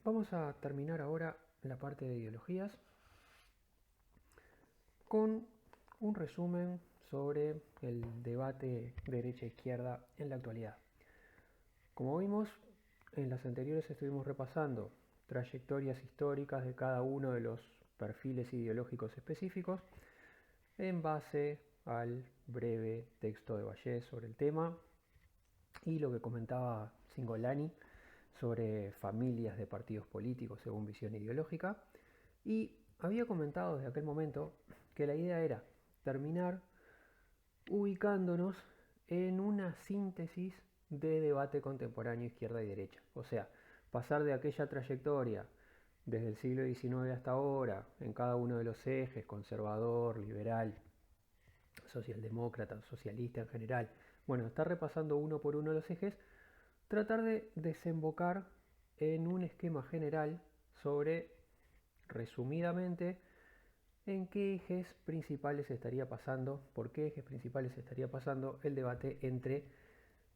Vamos a terminar ahora la parte de ideologías con un resumen sobre el debate derecha-izquierda en la actualidad. Como vimos, en las anteriores estuvimos repasando trayectorias históricas de cada uno de los perfiles ideológicos específicos en base al breve texto de Vallès sobre el tema y lo que comentaba Cingolani sobre familias de partidos políticos según visión ideológica. Y había comentado desde aquel momento que la idea era terminar ubicándonos en una síntesis de debate contemporáneo izquierda y derecha. O sea, pasar de aquella trayectoria desde el siglo XIX hasta ahora, en cada uno de los ejes, conservador, liberal, socialdemócrata, socialista en general, bueno, estar repasando uno por uno los ejes, tratar de desembocar en un esquema general sobre, resumidamente, en qué ejes principales estaría pasando, por qué ejes principales estaría pasando el debate entre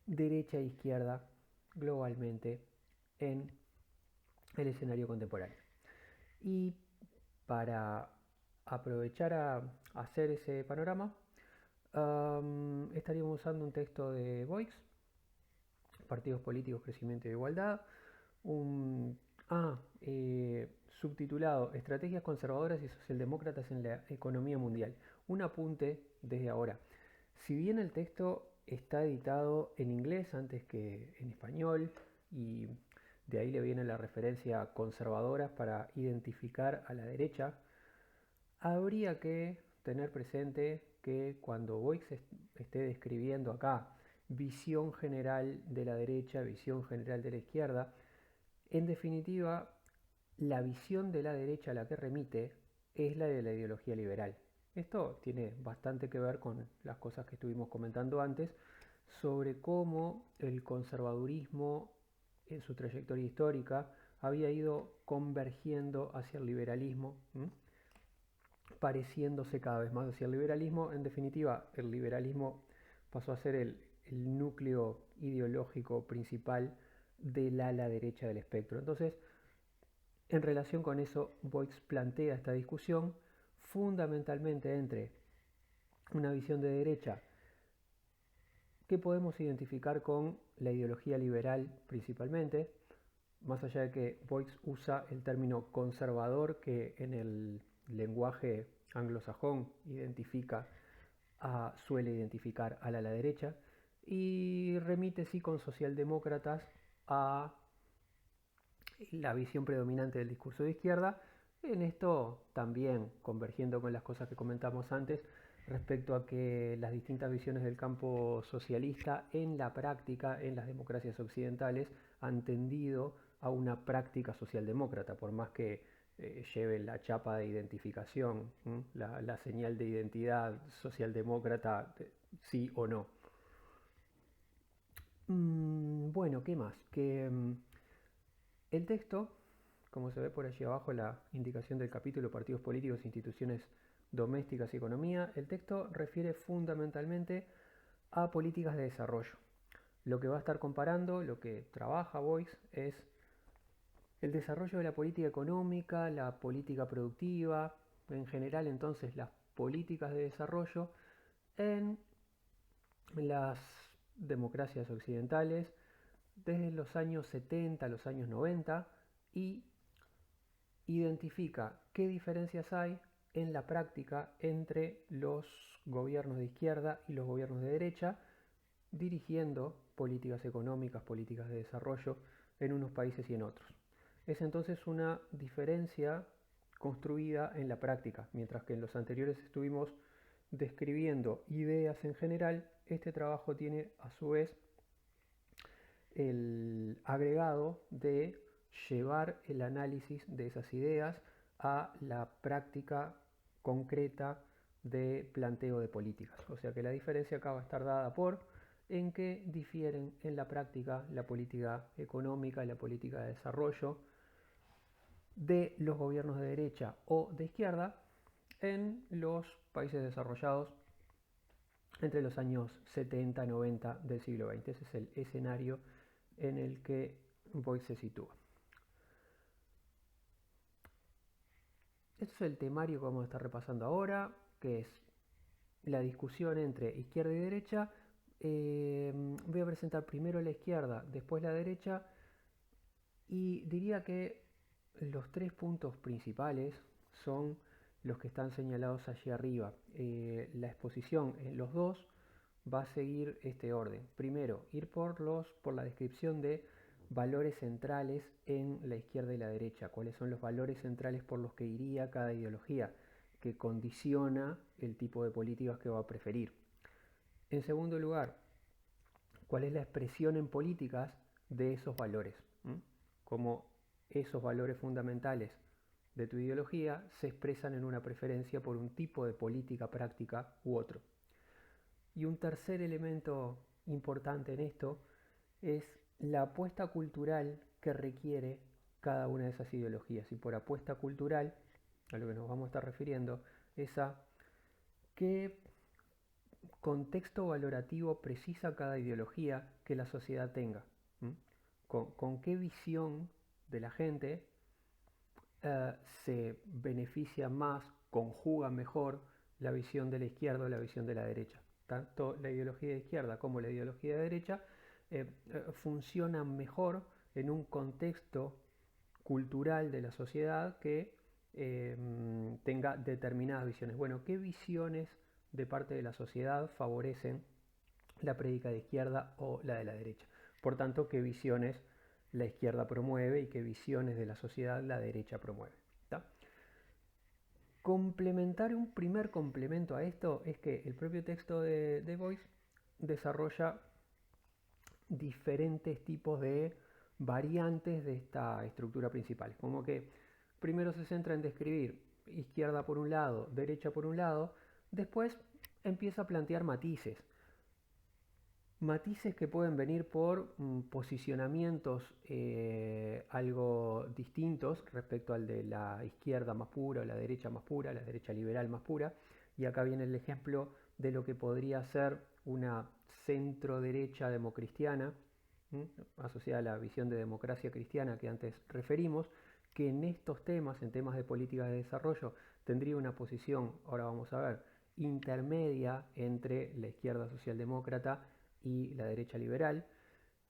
derecha e izquierda globalmente en el escenario contemporáneo. Y para aprovechar a hacer ese panorama, estaríamos usando un texto de Boix, Partidos Políticos, Crecimiento e Igualdad, un subtitulado Estrategias conservadoras y socialdemócratas en la economía mundial. Un apunte desde ahora. Si bien el texto está editado en inglés antes que en español, y de ahí le viene la referencia a conservadoras para identificar a la derecha, habría que tener presente que cuando Boix esté describiendo acá visión general de la derecha, visión general de la izquierda, en definitiva, la visión de la derecha a la que remite es la de la ideología liberal. Esto tiene bastante que ver con las cosas que estuvimos comentando antes sobre cómo el conservadurismo en su trayectoria histórica había ido convergiendo hacia el liberalismo, pareciéndose cada vez más hacia el liberalismo. En definitiva, el liberalismo pasó a ser el núcleo ideológico principal del ala derecha del espectro. Entonces, en relación con eso, Boix plantea esta discusión fundamentalmente entre una visión de derecha que podemos identificar con la ideología liberal principalmente, más allá de que Boix usa el término conservador que en el lenguaje anglosajón suele identificar a la derecha, y remite sí con socialdemócratas a la visión predominante del discurso de izquierda. En esto también convergiendo con las cosas que comentamos antes respecto a que las distintas visiones del campo socialista en la práctica, en las democracias occidentales, han tendido a una práctica socialdemócrata, por más que lleven la chapa de identificación, la señal de identidad socialdemócrata, sí o no. Bueno, ¿qué más? El texto, como se ve por allí abajo la indicación del capítulo Partidos Políticos, Instituciones Domésticas y Economía, el texto refiere fundamentalmente a políticas de desarrollo. Lo que va a estar comparando, lo que trabaja Boix, es el desarrollo de la política económica, la política productiva, en general entonces las políticas de desarrollo en las democracias occidentales desde los años 70 a los años 90 y identifica qué diferencias hay en la práctica entre los gobiernos de izquierda y los gobiernos de derecha, dirigiendo políticas económicas, políticas de desarrollo en unos países y en otros. Es entonces una diferencia construida en la práctica, mientras que en los anteriores estuvimos describiendo ideas en general. Este trabajo tiene a su vez el agregado de llevar el análisis de esas ideas a la práctica concreta de planteo de políticas. O sea que la diferencia acá va a estar dada por en qué difieren en la práctica la política económica y la política de desarrollo de los gobiernos de derecha o de izquierda en los países desarrollados entre los años 70 y 90 del siglo XX. Ese es el escenario en el que Boix se sitúa. el temario que vamos a estar repasando ahora, que es la discusión entre izquierda y derecha. Voy a presentar primero la izquierda, después la derecha, y diría que los tres puntos principales son los que están señalados allí arriba. La exposición en los dos va a seguir este orden. Primero, ir por la descripción de valores centrales en la izquierda y la derecha. Cuáles son los valores centrales por los que iría cada ideología, que condiciona el tipo de políticas que va a preferir. En segundo lugar, cuál es la expresión en políticas de esos valores. Cómo esos valores fundamentales de tu ideología se expresan en una preferencia por un tipo de política práctica u otro. Y un tercer elemento importante en esto es la apuesta cultural que requiere cada una de esas ideologías. Y por apuesta cultural, a lo que nos vamos a estar refiriendo, es a qué contexto valorativo precisa cada ideología que la sociedad tenga. Con qué visión de la gente se beneficia más, conjuga mejor la visión de la izquierda o la visión de la derecha. Tanto la ideología de izquierda como la ideología de derecha funcionan mejor en un contexto cultural de la sociedad que tenga determinadas visiones. Bueno, ¿qué visiones de parte de la sociedad favorecen la prédica de izquierda o la de la derecha? Por tanto, ¿qué visiones la izquierda promueve y qué visiones de la sociedad la derecha promueve? ¿Tá? Complementar un primer complemento a esto es que el propio texto de Boyce desarrolla diferentes tipos de variantes de esta estructura principal. Como que primero se centra en describir izquierda por un lado, derecha por un lado, después empieza a plantear matices. Matices que pueden venir por posicionamientos algo distintos respecto al de la izquierda más pura o la derecha más pura, la derecha liberal más pura. Y acá viene el ejemplo de lo que podría ser una centro derecha democristiana, asociada a la visión de democracia cristiana que antes referimos, que en estos temas, en temas de políticas de desarrollo, tendría una posición, ahora vamos a ver, intermedia entre la izquierda socialdemócrata y la derecha liberal,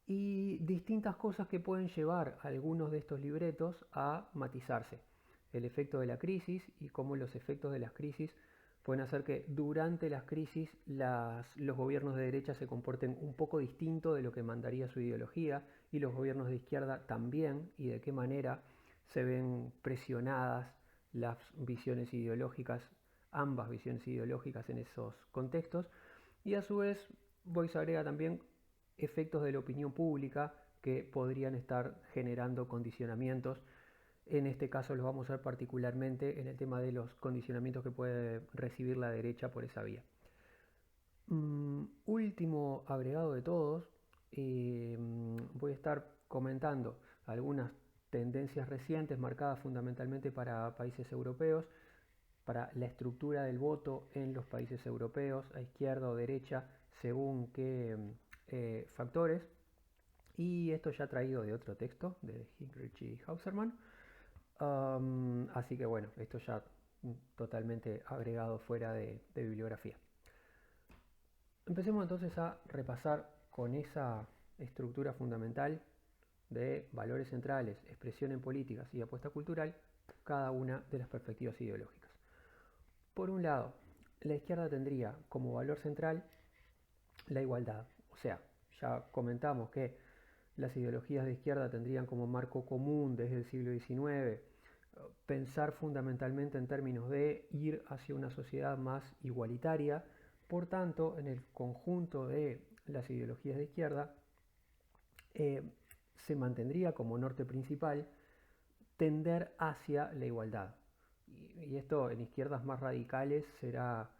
y distintas cosas que pueden llevar a algunos de estos libretos a matizarse. El efecto de la crisis y cómo los efectos de las crisis pueden hacer que durante las crisis los gobiernos de derecha se comporten un poco distinto de lo que mandaría su ideología, y los gobiernos de izquierda también, y de qué manera se ven presionadas las visiones ideológicas, ambas visiones ideológicas en esos contextos. Y a su vez Boyce agrega también efectos de la opinión pública que podrían estar generando condicionamientos. En este caso los vamos a ver particularmente en el tema de los condicionamientos que puede recibir la derecha por esa vía. Último agregado de todos, voy a estar comentando algunas tendencias recientes marcadas fundamentalmente para países europeos, para la estructura del voto en los países europeos, a izquierda o derecha, según qué factores. Y esto ya traído de otro texto, de Hinrich y Hausermann. Así que bueno, esto ya totalmente agregado fuera de bibliografía. Empecemos entonces a repasar con esa estructura fundamental de valores centrales, expresión en políticas y apuesta cultural, cada una de las perspectivas ideológicas. Por un lado, la izquierda tendría como valor central la igualdad. O sea, ya comentamos que las ideologías de izquierda tendrían como marco común desde el siglo XIX pensar fundamentalmente en términos de ir hacia una sociedad más igualitaria. Por tanto, en el conjunto de las ideologías de izquierda se mantendría como norte principal tender hacia la igualdad. Y esto en izquierdas más radicales será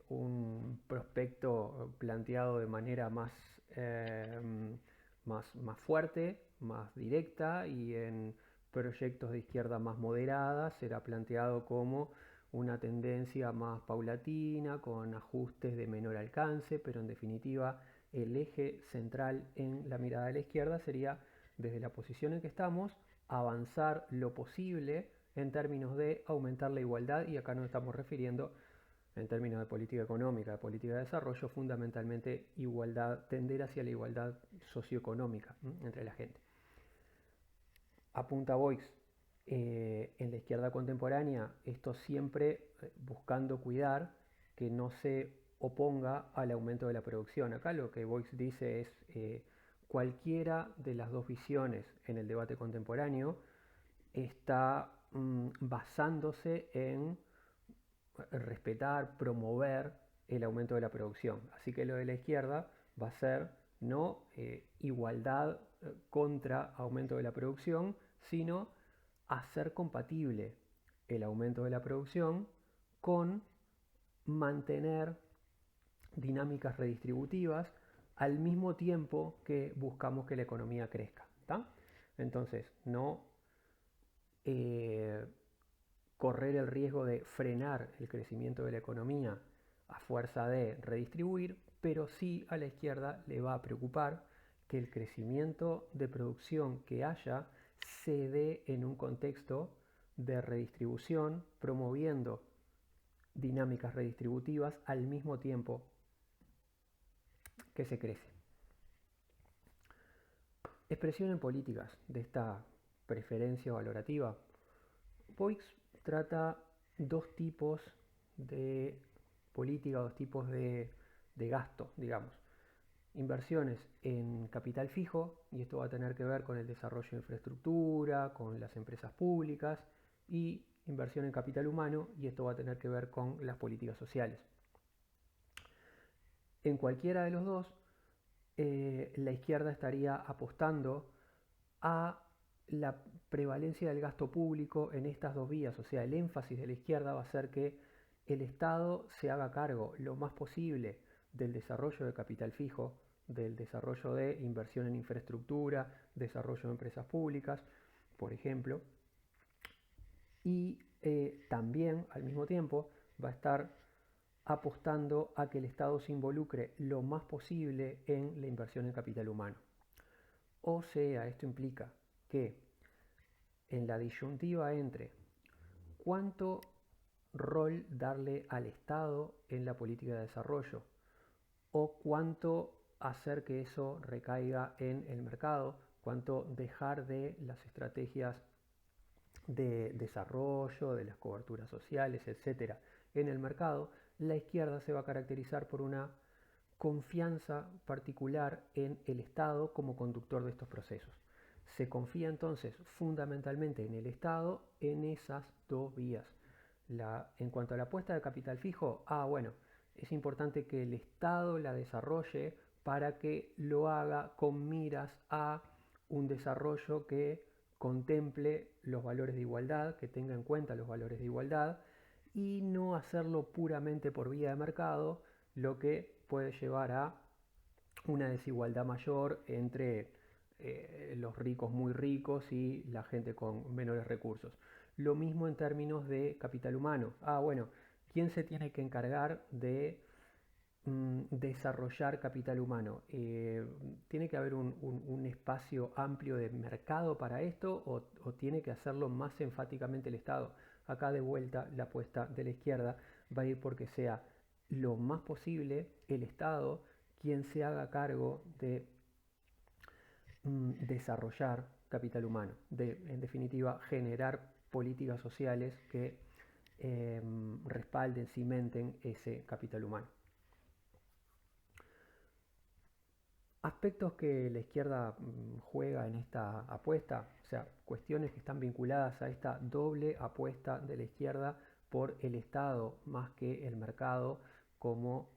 un prospecto planteado de manera más fuerte, más directa, y en proyectos de izquierda más moderada será planteado como una tendencia más paulatina, con ajustes de menor alcance, pero en definitiva el eje central en la mirada de la izquierda sería, desde la posición en que estamos, avanzar lo posible en términos de aumentar la igualdad, y acá nos estamos refiriendo en términos de política económica, de política de desarrollo, fundamentalmente igualdad, tender hacia la igualdad socioeconómica entre la gente. Apunta Boix, en la izquierda contemporánea, esto siempre buscando cuidar que no se oponga al aumento de la producción. Acá lo que Boix dice es cualquiera de las dos visiones en el debate contemporáneo está basándose en respetar, promover el aumento de la producción. Así que lo de la izquierda va a ser no igualdad contra aumento de la producción, sino hacer compatible el aumento de la producción con mantener dinámicas redistributivas al mismo tiempo que buscamos que la economía crezca. ¿Tá? Entonces, no correr el riesgo de frenar el crecimiento de la economía a fuerza de redistribuir, pero sí a la izquierda le va a preocupar que el crecimiento de producción que haya se dé en un contexto de redistribución, promoviendo dinámicas redistributivas al mismo tiempo que se crece. Expresión en políticas de esta preferencia valorativa. Boix trata dos tipos de política, dos tipos de gasto, digamos. Inversiones en capital fijo, y esto va a tener que ver con el desarrollo de infraestructura, con las empresas públicas, y inversión en capital humano, y esto va a tener que ver con las políticas sociales. En cualquiera de los dos, la izquierda estaría apostando a la prevalencia del gasto público en estas dos vías, o sea, el énfasis de la izquierda va a ser que el Estado se haga cargo lo más posible del desarrollo de capital fijo, del desarrollo de inversión en infraestructura, desarrollo de empresas públicas, por ejemplo, y también al mismo tiempo va a estar apostando a que el Estado se involucre lo más posible en la inversión en capital humano. O sea, esto implica que en la disyuntiva entre cuánto rol darle al Estado en la política de desarrollo o cuánto hacer que eso recaiga en el mercado, cuánto dejar de las estrategias de desarrollo, de las coberturas sociales, etcétera, en el mercado, la izquierda se va a caracterizar por una confianza particular en el Estado como conductor de estos procesos. Se confía entonces fundamentalmente en el Estado en esas dos vías. En cuanto a la apuesta de capital fijo, bueno, es importante que el Estado la desarrolle para que lo haga con miras a un desarrollo que contemple los valores de igualdad, que tenga en cuenta los valores de igualdad y no hacerlo puramente por vía de mercado, lo que puede llevar a una desigualdad mayor entre los ricos muy ricos y la gente con menores recursos. Lo mismo en términos de capital humano. Bueno, ¿quién se tiene que encargar de desarrollar capital humano? ¿Tiene que haber un espacio amplio de mercado para esto o tiene que hacerlo más enfáticamente el Estado? Acá de vuelta la apuesta de la izquierda va a ir porque sea lo más posible el Estado quien se haga cargo de desarrollar capital humano, de en definitiva generar políticas sociales que respalden, cimenten ese capital humano. Aspectos que la izquierda juega en esta apuesta, o sea, cuestiones que están vinculadas a esta doble apuesta de la izquierda por el Estado más que el mercado como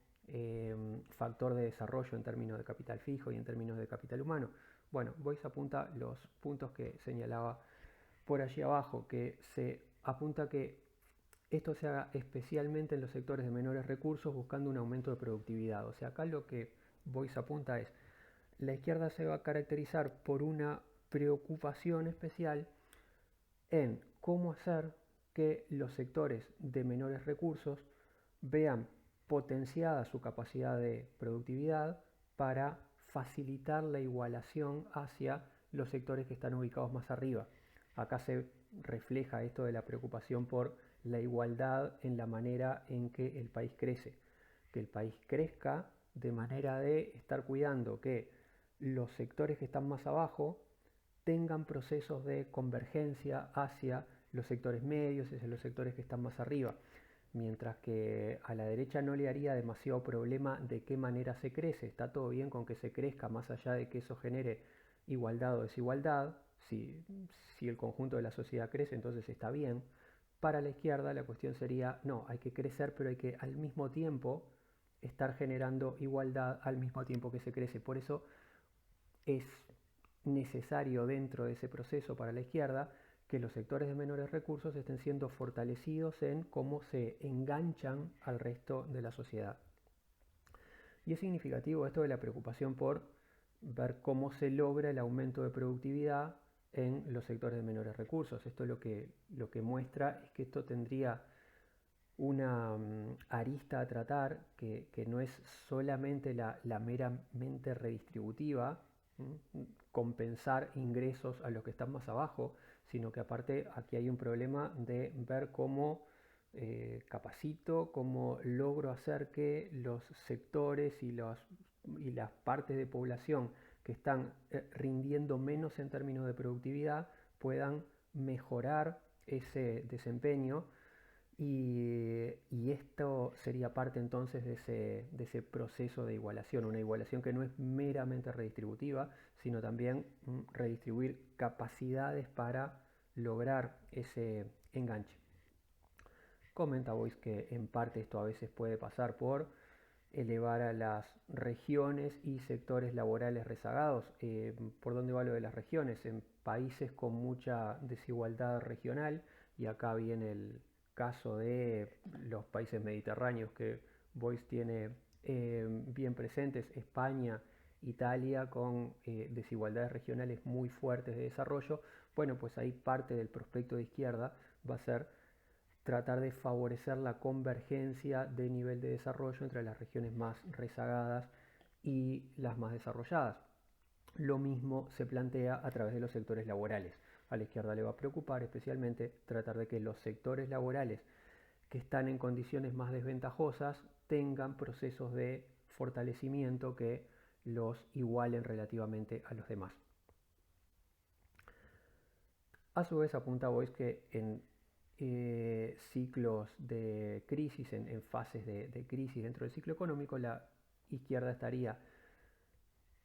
factor de desarrollo en términos de capital fijo y en términos de capital humano. Bueno, Boix apunta los puntos que señalaba por allí abajo, que se apunta que esto se haga especialmente en los sectores de menores recursos buscando un aumento de productividad. O sea, acá lo que Boix apunta es la izquierda se va a caracterizar por una preocupación especial en cómo hacer que los sectores de menores recursos vean potenciada su capacidad de productividad para facilitar la igualación hacia los sectores que están ubicados más arriba. Acá se refleja esto de la preocupación por la igualdad en la manera en que el país crece, que el país crezca de manera de estar cuidando que los sectores que están más abajo tengan procesos de convergencia hacia los sectores medios, hacia los sectores que están más arriba. Mientras que a la derecha no le haría demasiado problema de qué manera se crece. Está todo bien con que se crezca más allá de que eso genere igualdad o desigualdad. Si el conjunto de la sociedad crece, entonces está bien. Para la izquierda la cuestión sería, no, hay que crecer, pero hay que al mismo tiempo estar generando igualdad al mismo tiempo que se crece. Por eso es necesario dentro de ese proceso para la izquierda que los sectores de menores recursos estén siendo fortalecidos en cómo se enganchan al resto de la sociedad. Y es significativo esto de la preocupación por ver cómo se logra el aumento de productividad en los sectores de menores recursos. Esto lo que muestra es que esto tendría una arista a tratar que no es solamente la meramente redistributiva, compensar ingresos a los que están más abajo, sino que aparte aquí hay un problema de ver cómo capacito, cómo logro hacer que los sectores y las partes de población que están rindiendo menos en términos de productividad puedan mejorar ese desempeño y esto sería parte entonces de ese proceso de igualación, una igualación que no es meramente redistributiva, sino también redistribuir capacidades para lograr ese enganche. Comenta Boyce que en parte esto a veces puede pasar por elevar a las regiones y sectores laborales rezagados. ¿Por dónde va lo de las regiones? En países con mucha desigualdad regional, y acá viene el caso de los países mediterráneos que Boyce tiene bien presentes, España, Italia, con desigualdades regionales muy fuertes de desarrollo. Bueno, pues ahí parte del prospecto de izquierda va a ser tratar de favorecer la convergencia de nivel de desarrollo entre las regiones más rezagadas y las más desarrolladas. Lo mismo se plantea a través de los sectores laborales. A la izquierda le va a preocupar especialmente tratar de que los sectores laborales que están en condiciones más desventajosas tengan procesos de fortalecimiento que los igualen relativamente a los demás. A su vez apunta Boyce que en ciclos de crisis, en fases de crisis dentro del ciclo económico, la izquierda estaría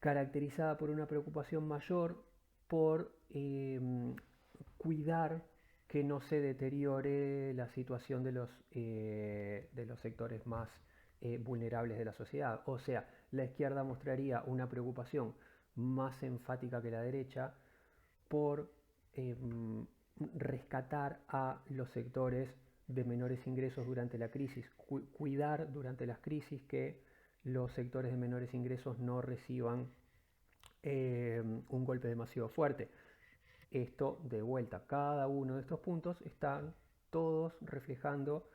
caracterizada por una preocupación mayor por cuidar que no se deteriore la situación de los sectores más vulnerables de la sociedad. O sea, la izquierda mostraría una preocupación más enfática que la derecha por rescatar a los sectores de menores ingresos durante la crisis, cuidar durante las crisis que los sectores de menores ingresos no reciban un golpe demasiado fuerte. Esto de vuelta, cada uno de estos puntos están todos reflejando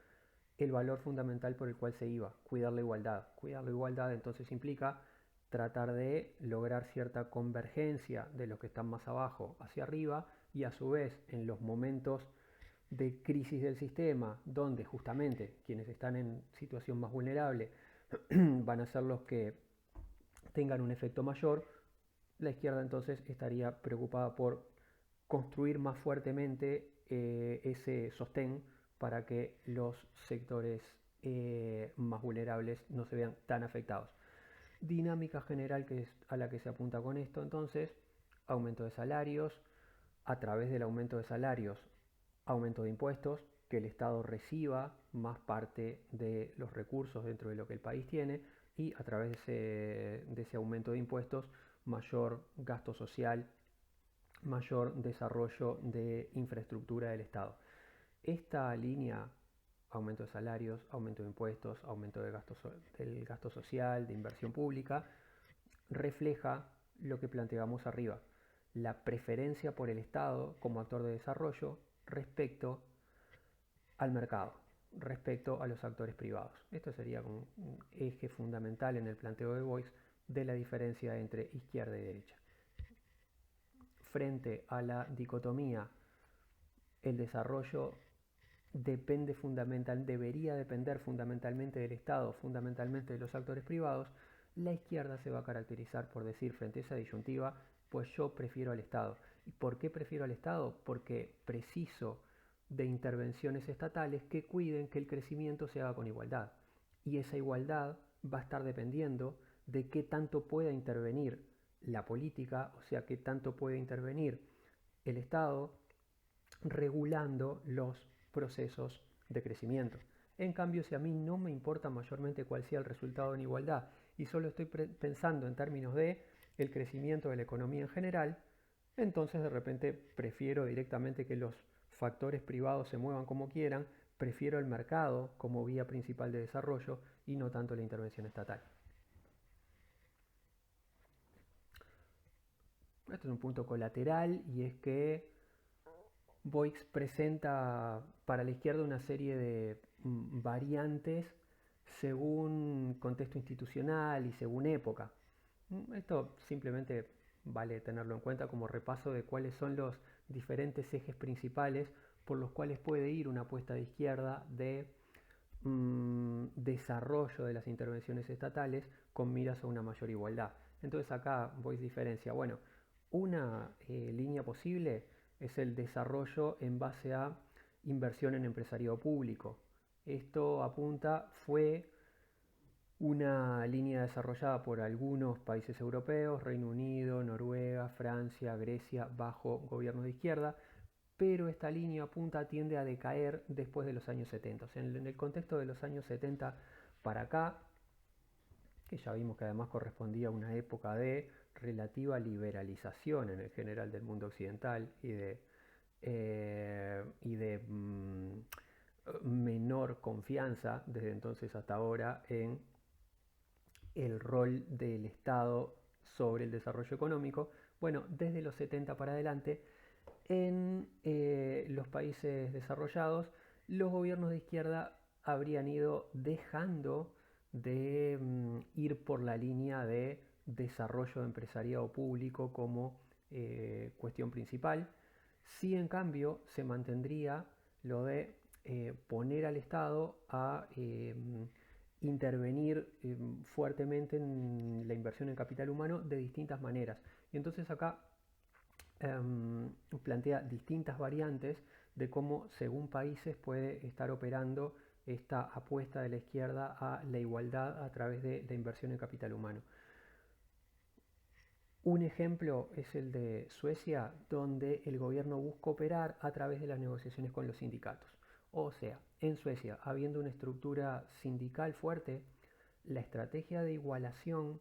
el valor fundamental por el cual se iba, cuidar la igualdad. Cuidar la igualdad entonces implica tratar de lograr cierta convergencia de los que están más abajo hacia arriba y a su vez en los momentos de crisis del sistema, donde justamente quienes están en situación más vulnerable van a ser los que tengan un efecto mayor, la izquierda entonces estaría preocupada por construir más fuertemente ese sostén para que los sectores más vulnerables no se vean tan afectados. Dinámica general que es a la que se apunta con esto, entonces, aumento de salarios, a través del aumento de salarios, aumento de impuestos, que el Estado reciba más parte de los recursos dentro de lo que el país tiene y a través de ese aumento de impuestos, mayor gasto social, mayor desarrollo de infraestructura del Estado. Esta línea, aumento de salarios, aumento de impuestos, aumento del gasto social, de inversión pública, refleja lo que planteamos arriba, la preferencia por el Estado como actor de desarrollo respecto al mercado, respecto a los actores privados. Esto sería un eje fundamental en el planteo de Boyce de la diferencia entre izquierda y derecha. Frente a la dicotomía el desarrollo debería depender fundamentalmente del Estado, fundamentalmente de los actores privados, la izquierda se va a caracterizar por decir frente a esa disyuntiva, pues yo prefiero al Estado. ¿Y por qué prefiero al Estado? Porque preciso de intervenciones estatales que cuiden que el crecimiento se haga con igualdad. Y esa igualdad va a estar dependiendo de qué tanto pueda intervenir la política, o sea, qué tanto puede intervenir el Estado regulando los procesos de crecimiento. En cambio, si a mí no me importa mayormente cuál sea el resultado en igualdad y solo estoy pensando en términos de el crecimiento de la economía en general, entonces de repente prefiero directamente que los factores privados se muevan como quieran, prefiero el mercado como vía principal de desarrollo y no tanto la intervención estatal. Esto es un punto colateral y es que Boix presenta para la izquierda una serie de variantes según contexto institucional y según época. Esto simplemente vale tenerlo en cuenta como repaso de cuáles son los diferentes ejes principales por los cuales puede ir una apuesta de izquierda de desarrollo de las intervenciones estatales con miras a una mayor igualdad. Entonces acá Boix diferencia, bueno, una línea posible es el desarrollo en base a inversión en empresariado público. Esto fue una línea desarrollada por algunos países europeos, Reino Unido, Noruega, Francia, Grecia, bajo gobiernos de izquierda, pero esta línea tiende a decaer después de los años 70. O sea, en el contexto de los años 70 para acá, que ya vimos que además correspondía a una época de relativa liberalización en el general del mundo occidental y de menor confianza desde entonces hasta ahora en el rol del Estado sobre el desarrollo económico. Bueno, desde los 70 para adelante, en los países desarrollados, los gobiernos de izquierda habrían ido dejando de ir por la línea de desarrollo de empresariado público como cuestión principal. Sí, en cambio, se mantendría lo de poner al Estado a intervenir fuertemente en la inversión en capital humano de distintas maneras. Y entonces acá plantea distintas variantes de cómo según países puede estar operando esta apuesta de la izquierda a la igualdad a través de la inversión en capital humano. Un ejemplo es el de Suecia, donde el gobierno busca operar a través de las negociaciones con los sindicatos. O sea, en Suecia, habiendo una estructura sindical fuerte, la estrategia de igualación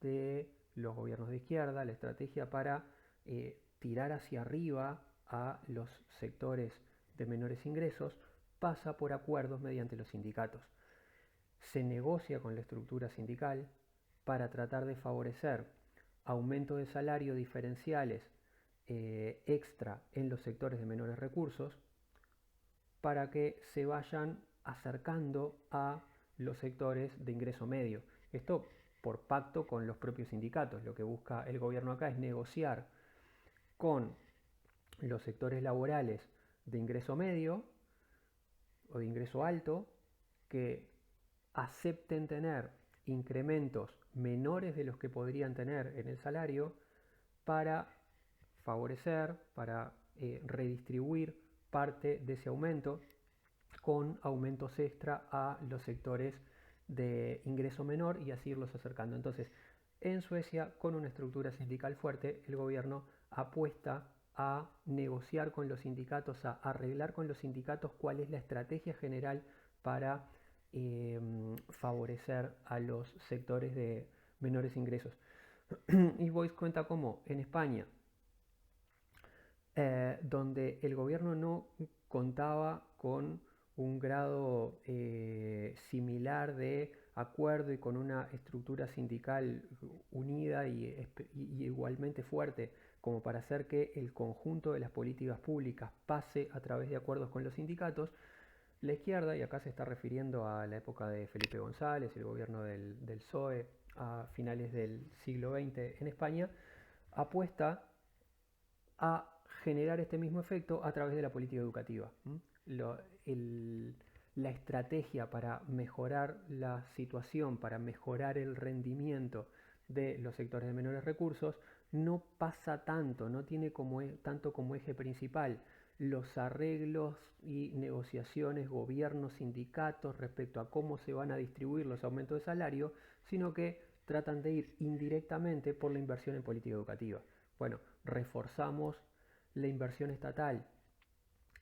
de los gobiernos de izquierda, la estrategia para tirar hacia arriba a los sectores de menores ingresos, pasa por acuerdos mediante los sindicatos. Se negocia con la estructura sindical para tratar de favorecer aumento de salario diferenciales extra en los sectores de menores recursos para que se vayan acercando a los sectores de ingreso medio. Esto por pacto con los propios sindicatos. Lo que busca el gobierno acá es negociar con los sectores laborales de ingreso medio o de ingreso alto que acepten tener incrementos menores de los que podrían tener en el salario para favorecer, para redistribuir parte de ese aumento con aumentos extra a los sectores de ingreso menor y así irlos acercando. Entonces, en Suecia, con una estructura sindical fuerte, el gobierno apuesta a negociar con los sindicatos, a arreglar con los sindicatos cuál es la estrategia general para favorecer a los sectores de menores ingresos. Y Boix cuenta cómo en España, donde el gobierno no contaba con un grado similar de acuerdo y con una estructura sindical unida y igualmente fuerte como para hacer que el conjunto de las políticas públicas pase a través de acuerdos con los sindicatos, la izquierda, y acá se está refiriendo a la época de Felipe González, el gobierno del PSOE a finales del siglo XX en España, apuesta a generar este mismo efecto a través de la política educativa. Lo- el- la estrategia para mejorar la situación, para mejorar el rendimiento de los sectores de menores recursos, no pasa tanto, no tiene tanto como eje principal los arreglos y negociaciones gobiernos, sindicatos respecto a cómo se van a distribuir los aumentos de salario, sino que tratan de ir indirectamente por la inversión en política educativa. Bueno, reforzamos la inversión estatal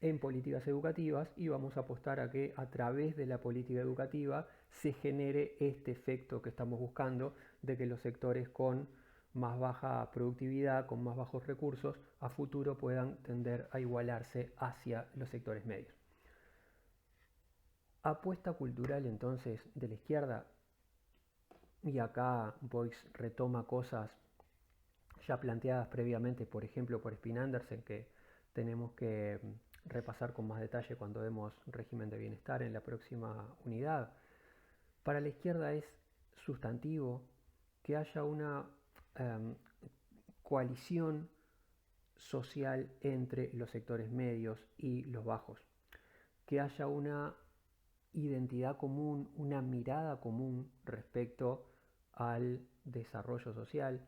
en políticas educativas y vamos a apostar a que a través de la política educativa se genere este efecto que estamos buscando de que los sectores con más baja productividad, con más bajos recursos, a futuro puedan tender a igualarse hacia los sectores medios. Apuesta cultural entonces de la izquierda, y acá Boyce retoma cosas ya planteadas previamente, por ejemplo por Spin Andersen, que tenemos que repasar con más detalle cuando vemos régimen de bienestar en la próxima unidad. Para la izquierda es sustantivo que haya una eh, coalición social entre los sectores medios y los bajos, que haya una identidad común, una mirada común respecto al desarrollo social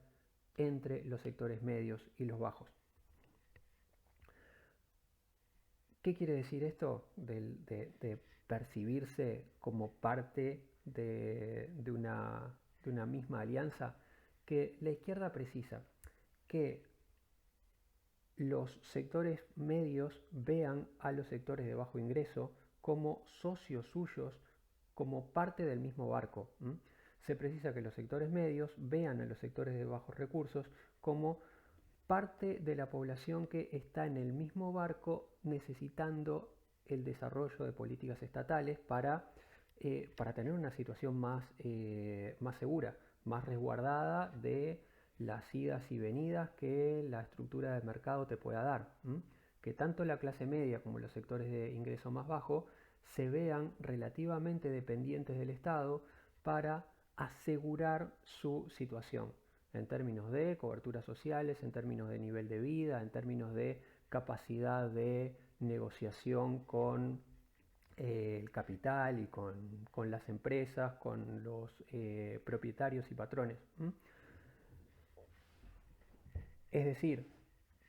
entre los sectores medios y los bajos. ¿Qué quiere decir esto de percibirse como parte de una misma alianza? Que la izquierda precisa que los sectores medios vean a los sectores de bajo ingreso como socios suyos, como parte del mismo barco. Se precisa que los sectores medios vean a los sectores de bajos recursos como parte de la población que está en el mismo barco necesitando el desarrollo de políticas estatales para tener una situación más segura, más resguardada de las idas y venidas que la estructura del mercado te pueda dar. Que tanto la clase media como los sectores de ingreso más bajo se vean relativamente dependientes del Estado para asegurar su situación en términos de coberturas sociales, en términos de nivel de vida, en términos de capacidad de negociación con el capital y con las empresas, con los propietarios y patrones. Es decir,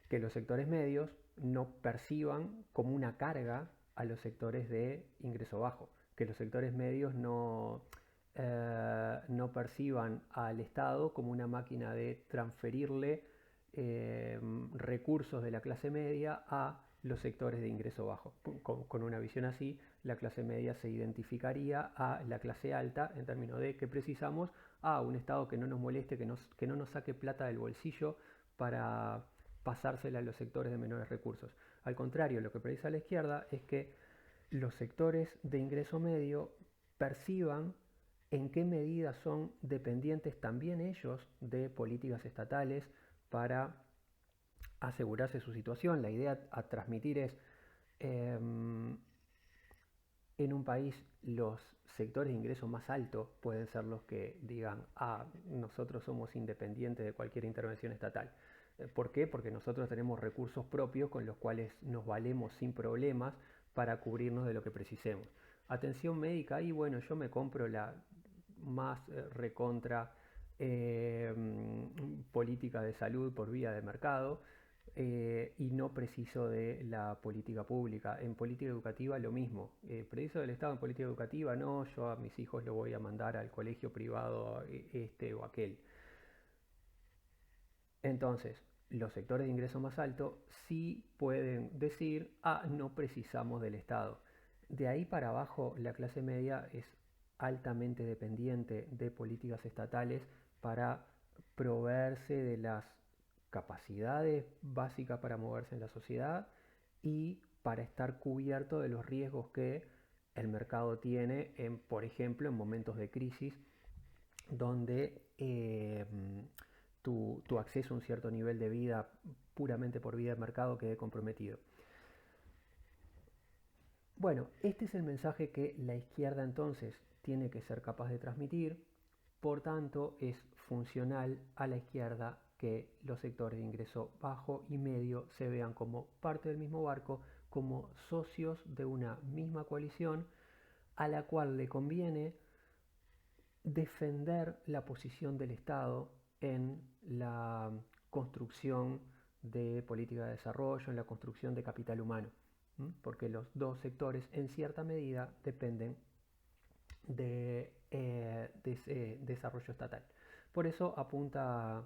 que los sectores medios no perciban como una carga a los sectores de ingreso bajo, que los sectores medios no perciban al Estado como una máquina de transferirle recursos de la clase media a los sectores de ingreso bajo. Con una visión así, la clase media se identificaría a la clase alta en términos de que precisamos a un Estado que no nos moleste, que no nos saque plata del bolsillo para pasársela a los sectores de menores recursos. Al contrario, lo que precisa la izquierda es que los sectores de ingreso medio perciban en qué medida son dependientes también ellos de políticas estatales para asegurarse su situación. La idea a transmitir es, en un país los sectores de ingreso más alto pueden ser los que digan, nosotros somos independientes de cualquier intervención estatal. ¿Por qué? Porque nosotros tenemos recursos propios con los cuales nos valemos sin problemas para cubrirnos de lo que precisemos. Atención médica, y bueno, yo me compro la más recontra política de salud por vía de mercado, y no preciso de la política pública. En política educativa lo mismo. Preciso del Estado en política educativa, no, yo a mis hijos lo voy a mandar al colegio privado este o aquel. Entonces, los sectores de ingreso más alto sí pueden decir, no precisamos del Estado. De ahí para abajo, la clase media es altamente dependiente de políticas estatales para proveerse de las capacidades básicas para moverse en la sociedad y para estar cubierto de los riesgos que el mercado tiene, por ejemplo, en momentos de crisis donde tu acceso a un cierto nivel de vida puramente por vía de mercado quede comprometido. Bueno, este es el mensaje que la izquierda entonces tiene que ser capaz de transmitir, por tanto es funcional a la izquierda que los sectores de ingreso bajo y medio se vean como parte del mismo barco, como socios de una misma coalición a la cual le conviene defender la posición del Estado en la construcción de política de desarrollo, en la construcción de capital humano, porque los dos sectores en cierta medida dependen de ese desarrollo estatal. Por eso apunta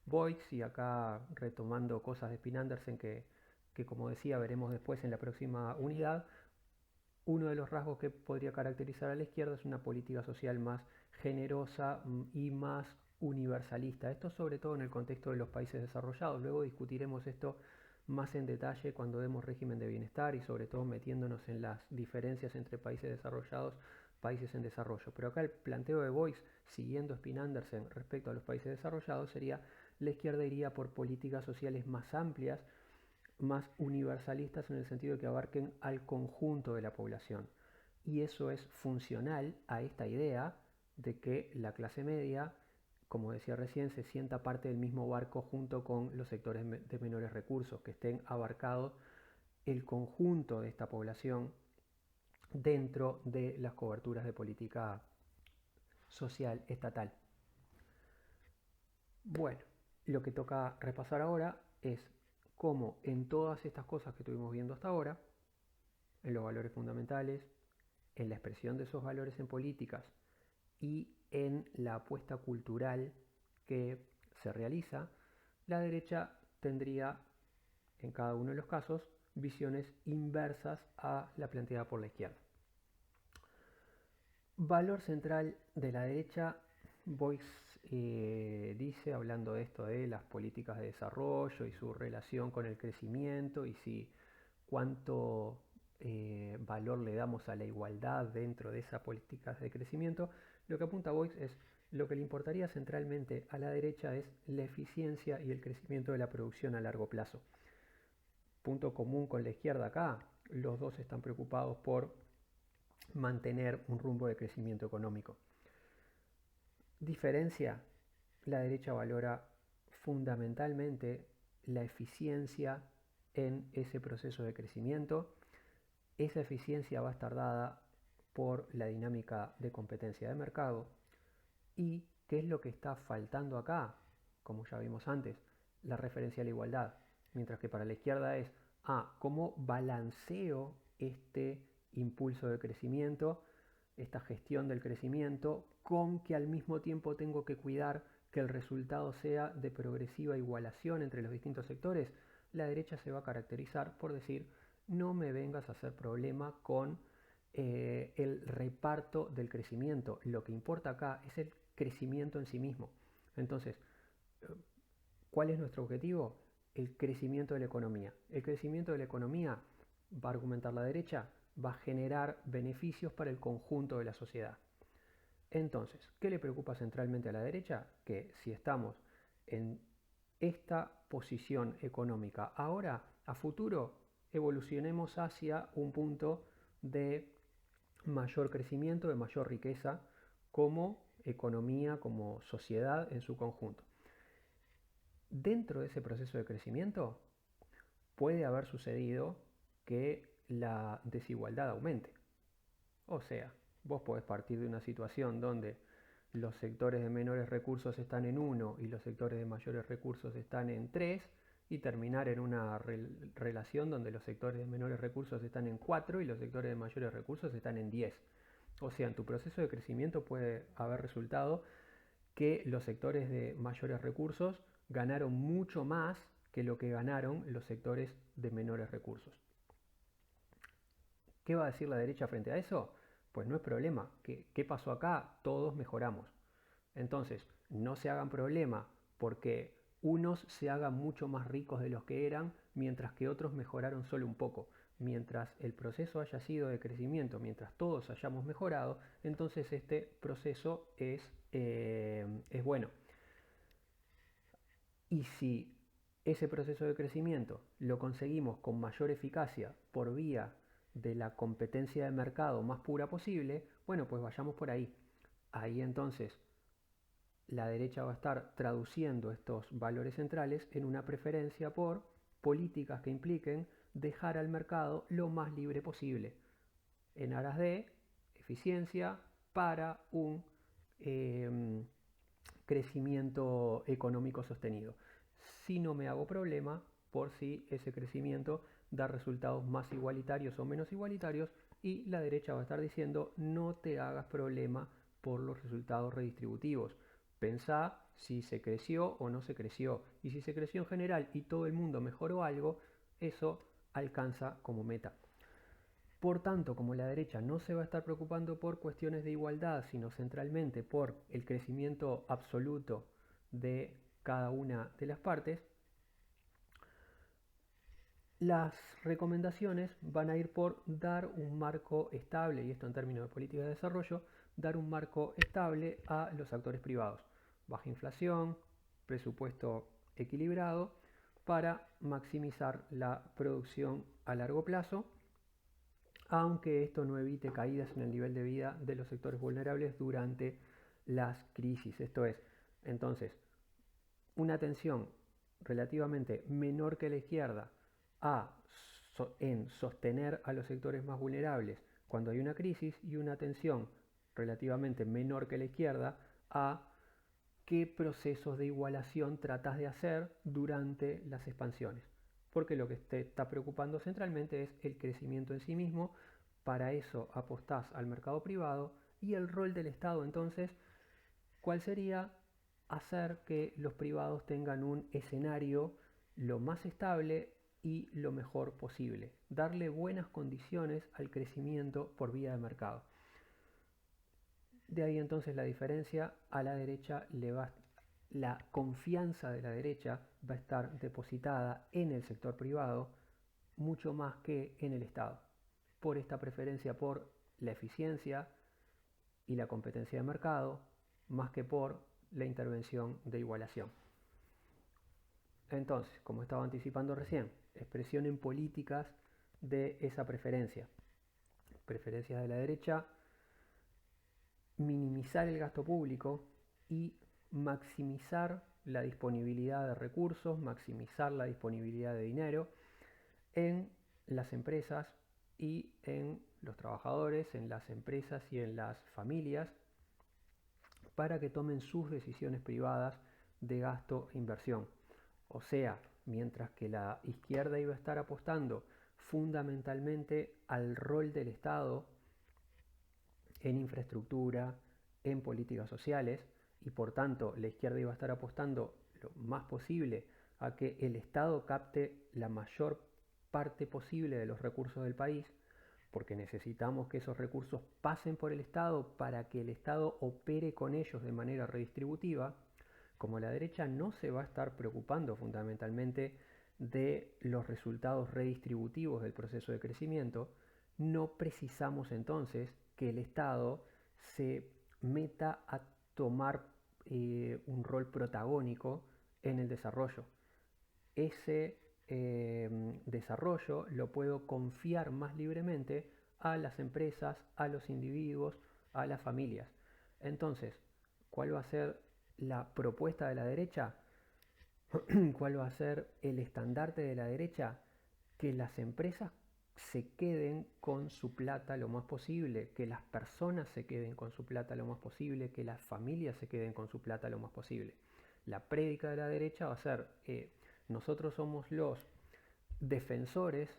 Boix, y acá retomando cosas de Spin Andersen que como decía veremos después en la próxima unidad, uno de los rasgos que podría caracterizar a la izquierda es una política social más generosa y más universalista. Esto sobre todo en el contexto de los países desarrollados. Luego discutiremos esto más en detalle cuando demos régimen de bienestar y sobre todo metiéndonos en las diferencias entre países desarrollados, países en desarrollo. Pero acá el planteo de Boix, siguiendo Spin Andersen respecto a los países desarrollados, sería la izquierda iría por políticas sociales más amplias, más universalistas en el sentido de que abarquen al conjunto de la población. Y eso es funcional a esta idea de que la clase media, como decía recién, se sienta parte del mismo barco junto con los sectores de menores recursos, que estén abarcados el conjunto de esta población dentro de las coberturas de política social estatal. Bueno, lo que toca repasar ahora es cómo en todas estas cosas que estuvimos viendo hasta ahora, en los valores fundamentales, en la expresión de esos valores en políticas y en la apuesta cultural que se realiza, la derecha tendría en cada uno de los casos visiones inversas a la planteada por la izquierda. Valor central de la derecha, Boix dice, hablando de esto de las políticas de desarrollo y su relación con el crecimiento y si cuánto valor le damos a la igualdad dentro de esas políticas de crecimiento, lo que apunta Boix es lo que le importaría centralmente a la derecha es la eficiencia y el crecimiento de la producción a largo plazo. Punto común con la izquierda acá, los dos están preocupados por mantener un rumbo de crecimiento económico. Diferencia, la derecha valora fundamentalmente la eficiencia en ese proceso de crecimiento. Esa eficiencia va a estar dada por la dinámica de competencia de mercado. ¿Y qué es lo que está faltando acá? Como ya vimos antes, la referencia a la igualdad. Mientras que para la izquierda es, ¿cómo balanceo este impulso de crecimiento, esta gestión del crecimiento, con que al mismo tiempo tengo que cuidar que el resultado sea de progresiva igualación entre los distintos sectores? La derecha se va a caracterizar por decir, no me vengas a hacer problema con el reparto del crecimiento. Lo que importa acá es el crecimiento en sí mismo. Entonces, ¿cuál es nuestro objetivo? El crecimiento de la economía. El crecimiento de la economía, va a argumentar la derecha, va a generar beneficios para el conjunto de la sociedad. Entonces, ¿qué le preocupa centralmente a la derecha? Que si estamos en esta posición económica ahora, a futuro evolucionemos hacia un punto de mayor crecimiento, de mayor riqueza como economía, como sociedad en su conjunto. Dentro de ese proceso de crecimiento puede haber sucedido que la desigualdad aumente. O sea, vos podés partir de una situación donde los sectores de menores recursos están en 1 y los sectores de mayores recursos están en 3 y terminar en una relación donde los sectores de menores recursos están en 4 y los sectores de mayores recursos están en 10. O sea, en tu proceso de crecimiento puede haber resultado que los sectores de mayores recursos ganaron mucho más que lo que ganaron los sectores de menores recursos. ¿Qué va a decir la derecha frente a eso? Pues no es problema. ¿Qué pasó acá? Todos mejoramos. Entonces, no se hagan problema porque unos se hagan mucho más ricos de los que eran, mientras que otros mejoraron solo un poco. Mientras el proceso haya sido de crecimiento, mientras todos hayamos mejorado, entonces este proceso es bueno. Y si ese proceso de crecimiento lo conseguimos con mayor eficacia por vía de la competencia de mercado más pura posible, bueno, pues vayamos por ahí. Ahí entonces la derecha va a estar traduciendo estos valores centrales en una preferencia por políticas que impliquen dejar al mercado lo más libre posible, en aras de eficiencia para un crecimiento económico sostenido. Si no me hago problema por si ese crecimiento da resultados más igualitarios o menos igualitarios, y la derecha va a estar diciendo no te hagas problema por los resultados redistributivos. Pensá si se creció o no se creció, y si se creció en general y todo el mundo mejoró algo, eso alcanza como meta. Por tanto, como la derecha no se va a estar preocupando por cuestiones de igualdad, sino centralmente por el crecimiento absoluto de cada una de las partes, las recomendaciones van a ir por dar un marco estable, y esto en términos de política de desarrollo, dar un marco estable a los actores privados. Baja inflación, presupuesto equilibrado, para maximizar la producción a largo plazo, aunque esto no evite caídas en el nivel de vida de los sectores vulnerables durante las crisis. Esto es, entonces, una tensión relativamente menor que la izquierda en sostener a los sectores más vulnerables cuando hay una crisis, y una tensión relativamente menor que la izquierda a qué procesos de igualación tratas de hacer durante las expansiones. Porque lo que te está preocupando centralmente es el crecimiento en sí mismo. Para eso apostás al mercado privado, y el rol del Estado entonces, ¿cuál sería? Hacer que los privados tengan un escenario lo más estable y lo mejor posible. Darle buenas condiciones al crecimiento por vía de mercado. De ahí entonces la diferencia. A la derecha la confianza de la derecha va a estar depositada en el sector privado mucho más que en el Estado, por esta preferencia por la eficiencia y la competencia de mercado, más que por la intervención de igualación. Entonces, como estaba anticipando recién, expresión en políticas de esa preferencia. Preferencias de la derecha: minimizar el gasto público y maximizar la disponibilidad de recursos, maximizar la disponibilidad de dinero en las empresas y en los trabajadores, en las empresas y en las familias, para que tomen sus decisiones privadas de gasto e inversión. O sea, mientras que la izquierda iba a estar apostando fundamentalmente al rol del Estado en infraestructura, en políticas sociales, y por tanto la izquierda iba a estar apostando lo más posible a que el Estado capte la mayor parte posible de los recursos del país, porque necesitamos que esos recursos pasen por el Estado para que el Estado opere con ellos de manera redistributiva. Como la derecha no se va a estar preocupando fundamentalmente de los resultados redistributivos del proceso de crecimiento, no precisamos entonces que el Estado se meta a tomar un rol protagónico en el desarrollo. Ese desarrollo lo puedo confiar más libremente a las empresas, a los individuos, a las familias. Entonces, ¿cuál va a ser la propuesta de la derecha? ¿Cuál va a ser el estandarte de la derecha? Que las empresas se queden con su plata lo más posible, que las personas se queden con su plata lo más posible, que las familias se queden con su plata lo más posible. La prédica de la derecha va a ser: nosotros somos los defensores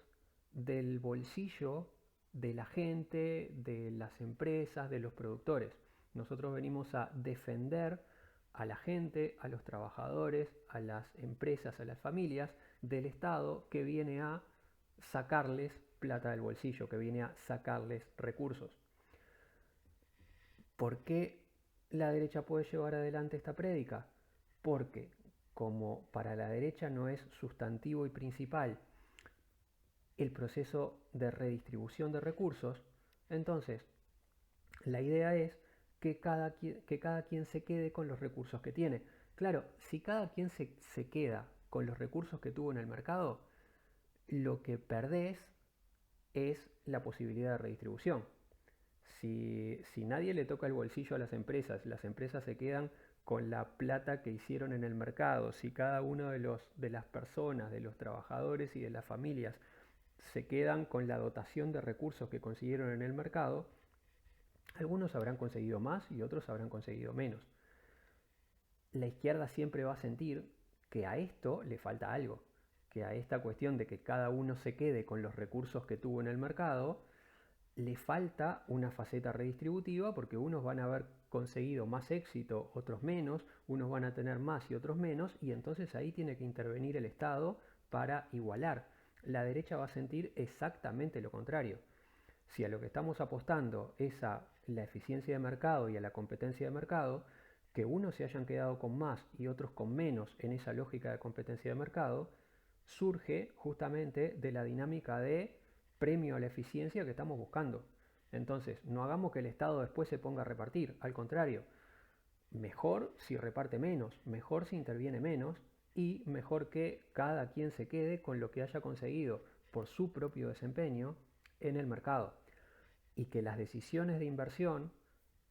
del bolsillo de la gente, de las empresas, de los productores. Nosotros venimos a defender a la gente, a los trabajadores, a las empresas, a las familias del Estado, que viene a sacarles plata del bolsillo, que viene a sacarles recursos. ¿Por qué la derecha puede llevar adelante esta prédica? Porque como para la derecha no es sustantivo y principal el proceso de redistribución de recursos, entonces la idea es que cada quien se quede con los recursos que tiene. Claro, si cada quien se queda con los recursos que tuvo en el mercado, lo que perdés es la posibilidad de redistribución. Si nadie le toca el bolsillo a las empresas se quedan con la plata que hicieron en el mercado, si cada uno de las personas, de los trabajadores y de las familias se quedan con la dotación de recursos que consiguieron en el mercado, algunos habrán conseguido más y otros habrán conseguido menos. La izquierda siempre va a sentir que a esto le falta algo, que a esta cuestión de que cada uno se quede con los recursos que tuvo en el mercado, le falta una faceta redistributiva porque unos van a haber conseguido más éxito, otros menos, unos van a tener más y otros menos, y entonces ahí tiene que intervenir el Estado para igualar. La derecha va a sentir exactamente lo contrario. Si a lo que estamos apostando es a la eficiencia de mercado y a la competencia de mercado, que unos se hayan quedado con más y otros con menos en esa lógica de competencia de mercado, surge justamente de la dinámica de premio a la eficiencia que estamos buscando. Entonces, no hagamos que el Estado después se ponga a repartir, al contrario, mejor si reparte menos, mejor si interviene menos y mejor que cada quien se quede con lo que haya conseguido por su propio desempeño en el mercado y que las decisiones de inversión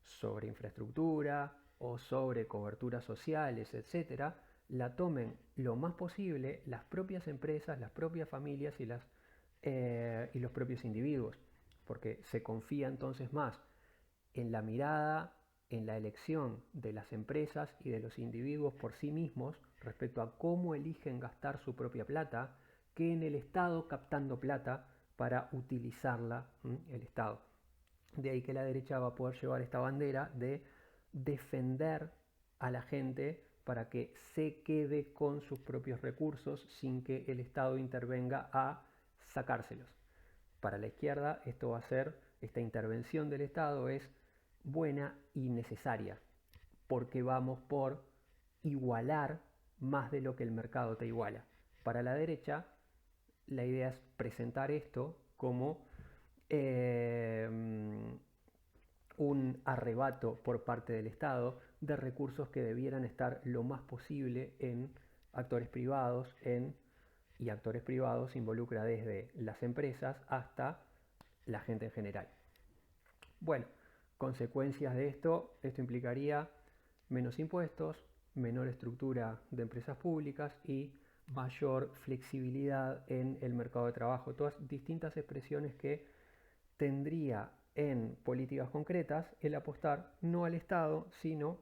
sobre infraestructura o sobre coberturas sociales, etcétera, la tomen lo más posible las propias empresas, las propias familias y los propios individuos, porque se confía entonces más en la mirada, en la elección de las empresas y de los individuos por sí mismos respecto a cómo eligen gastar su propia plata, que en el Estado captando plata para utilizarla el Estado. De ahí que la derecha va a poder llevar esta bandera de defender a la gente para que se quede con sus propios recursos sin que el Estado intervenga a sacárselos. Para la izquierda esto va a ser, esta intervención del Estado es buena y necesaria, porque vamos por igualar más de lo que el mercado te iguala. Para la derecha, la idea es presentar esto como eh, un arrebato por parte del Estado de recursos que debieran estar lo más posible en actores privados, y actores privados involucra desde las empresas hasta la gente en general. Bueno, consecuencias de esto implicaría menos impuestos, menor estructura de empresas públicas y mayor flexibilidad en el mercado de trabajo. Todas distintas expresiones que tendría en políticas concretas el apostar no al Estado, sino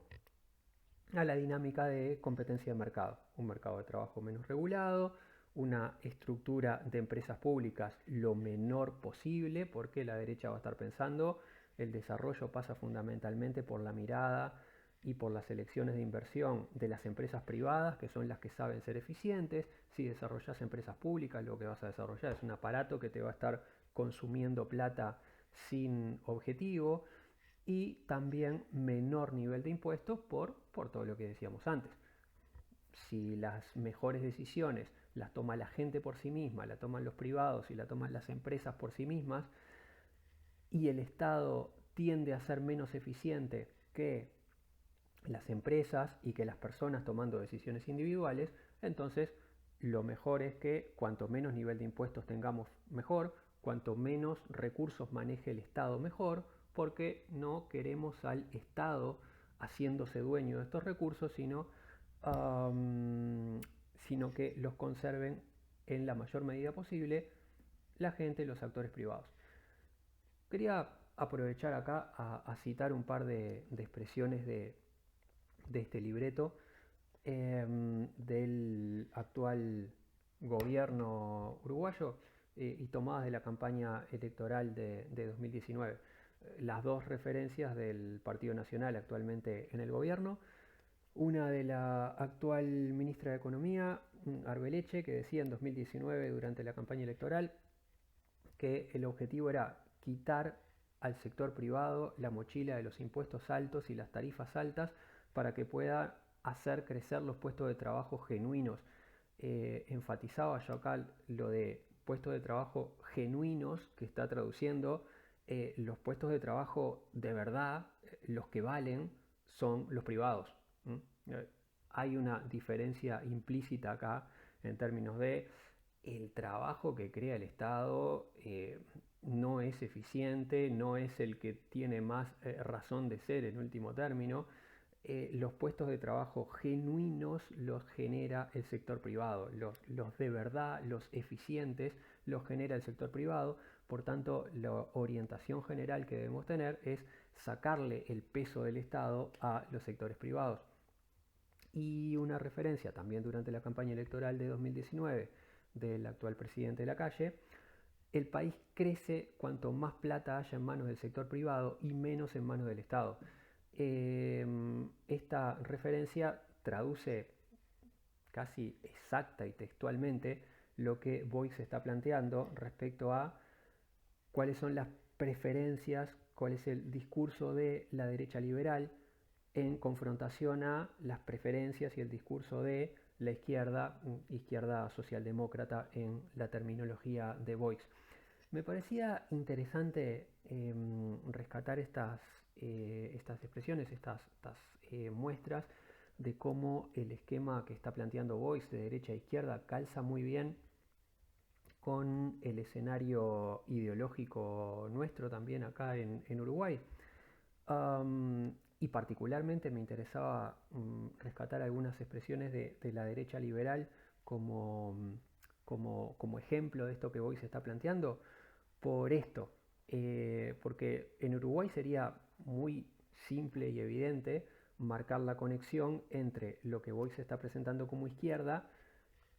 a la dinámica de competencia de mercado. Un mercado de trabajo menos regulado, una estructura de empresas públicas lo menor posible, porque la derecha va a estar pensando el desarrollo pasa fundamentalmente por la mirada y por las elecciones de inversión de las empresas privadas, que son las que saben ser eficientes. Si desarrollas empresas públicas, lo que vas a desarrollar es un aparato que te va a estar consumiendo plata sin objetivo, y también menor nivel de impuestos por todo lo que decíamos antes. Si las mejores decisiones las toma la gente por sí misma, la toman los privados y la toman las empresas por sí mismas, y el Estado tiende a ser menos eficiente que las empresas y que las personas tomando decisiones individuales, entonces lo mejor es que cuanto menos nivel de impuestos tengamos mejor, cuanto menos recursos maneje el Estado mejor, porque no queremos al Estado haciéndose dueño de estos recursos, sino que los conserven en la mayor medida posible la gente y los actores privados. Quería aprovechar acá a citar un par de expresiones de este libreto del actual gobierno uruguayo y tomadas de la campaña electoral de 2019. Las dos referencias del Partido Nacional actualmente en el gobierno. Una de la actual ministra de Economía, Arbeleche, que decía en 2019 durante la campaña electoral que el objetivo era quitar al sector privado la mochila de los impuestos altos y las tarifas altas para que pueda hacer crecer los puestos de trabajo genuinos. Enfatizaba yo acá lo de puestos de trabajo genuinos, que está traduciendo los puestos de trabajo de verdad, los que valen son los privados. Hay una diferencia implícita acá en términos de el trabajo que crea el Estado no es eficiente, no es el que tiene más razón de ser en último término. los puestos de trabajo genuinos los genera el sector privado, los de verdad, los eficientes, los genera el sector privado. Por tanto, la orientación general que debemos tener es sacarle el peso del Estado a los sectores privados. Y una referencia también durante la campaña electoral de 2019 del actual presidente Lacalle: el país crece cuanto más plata haya en manos del sector privado y menos en manos del Estado. Esta referencia traduce casi exacta y textualmente lo que Boix está planteando respecto a cuáles son las preferencias, cuál es el discurso de la derecha liberal en confrontación a las preferencias y el discurso de la izquierda socialdemócrata en la terminología de Boix. Me parecía interesante rescatar estas expresiones, estas muestras de cómo el esquema que está planteando Boix de derecha a izquierda calza muy bien con el escenario ideológico nuestro también acá en Uruguay. Y particularmente me interesaba rescatar algunas expresiones de la derecha liberal como, como ejemplo de esto que Boix está planteando, por esto, porque en Uruguay sería muy simple y evidente marcar la conexión entre lo que Boix está presentando como izquierda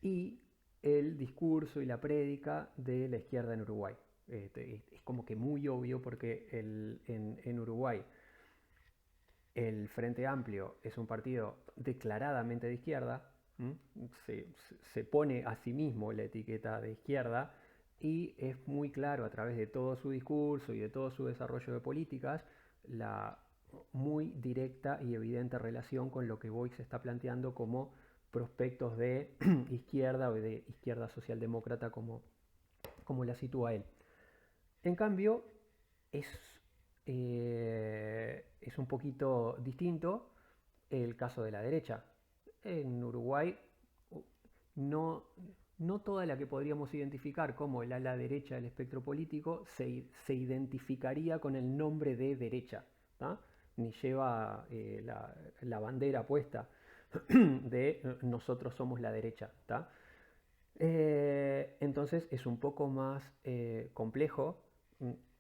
y el discurso y la prédica de la izquierda en Uruguay. Es como que muy obvio porque en Uruguay el Frente Amplio es un partido declaradamente de izquierda, se pone a sí mismo la etiqueta de izquierda y es muy claro a través de todo su discurso y de todo su desarrollo de políticas la muy directa y evidente relación con lo que Boix está planteando como prospectos de izquierda o de izquierda socialdemócrata como la sitúa él. En cambio, es, es un poquito distinto el caso de la derecha. En Uruguay no, no toda la que podríamos identificar como el ala derecha del espectro político se identificaría con el nombre de derecha, ¿tá? Ni lleva la bandera puesta de nosotros somos la derecha, ¿tá? Entonces es un poco más complejo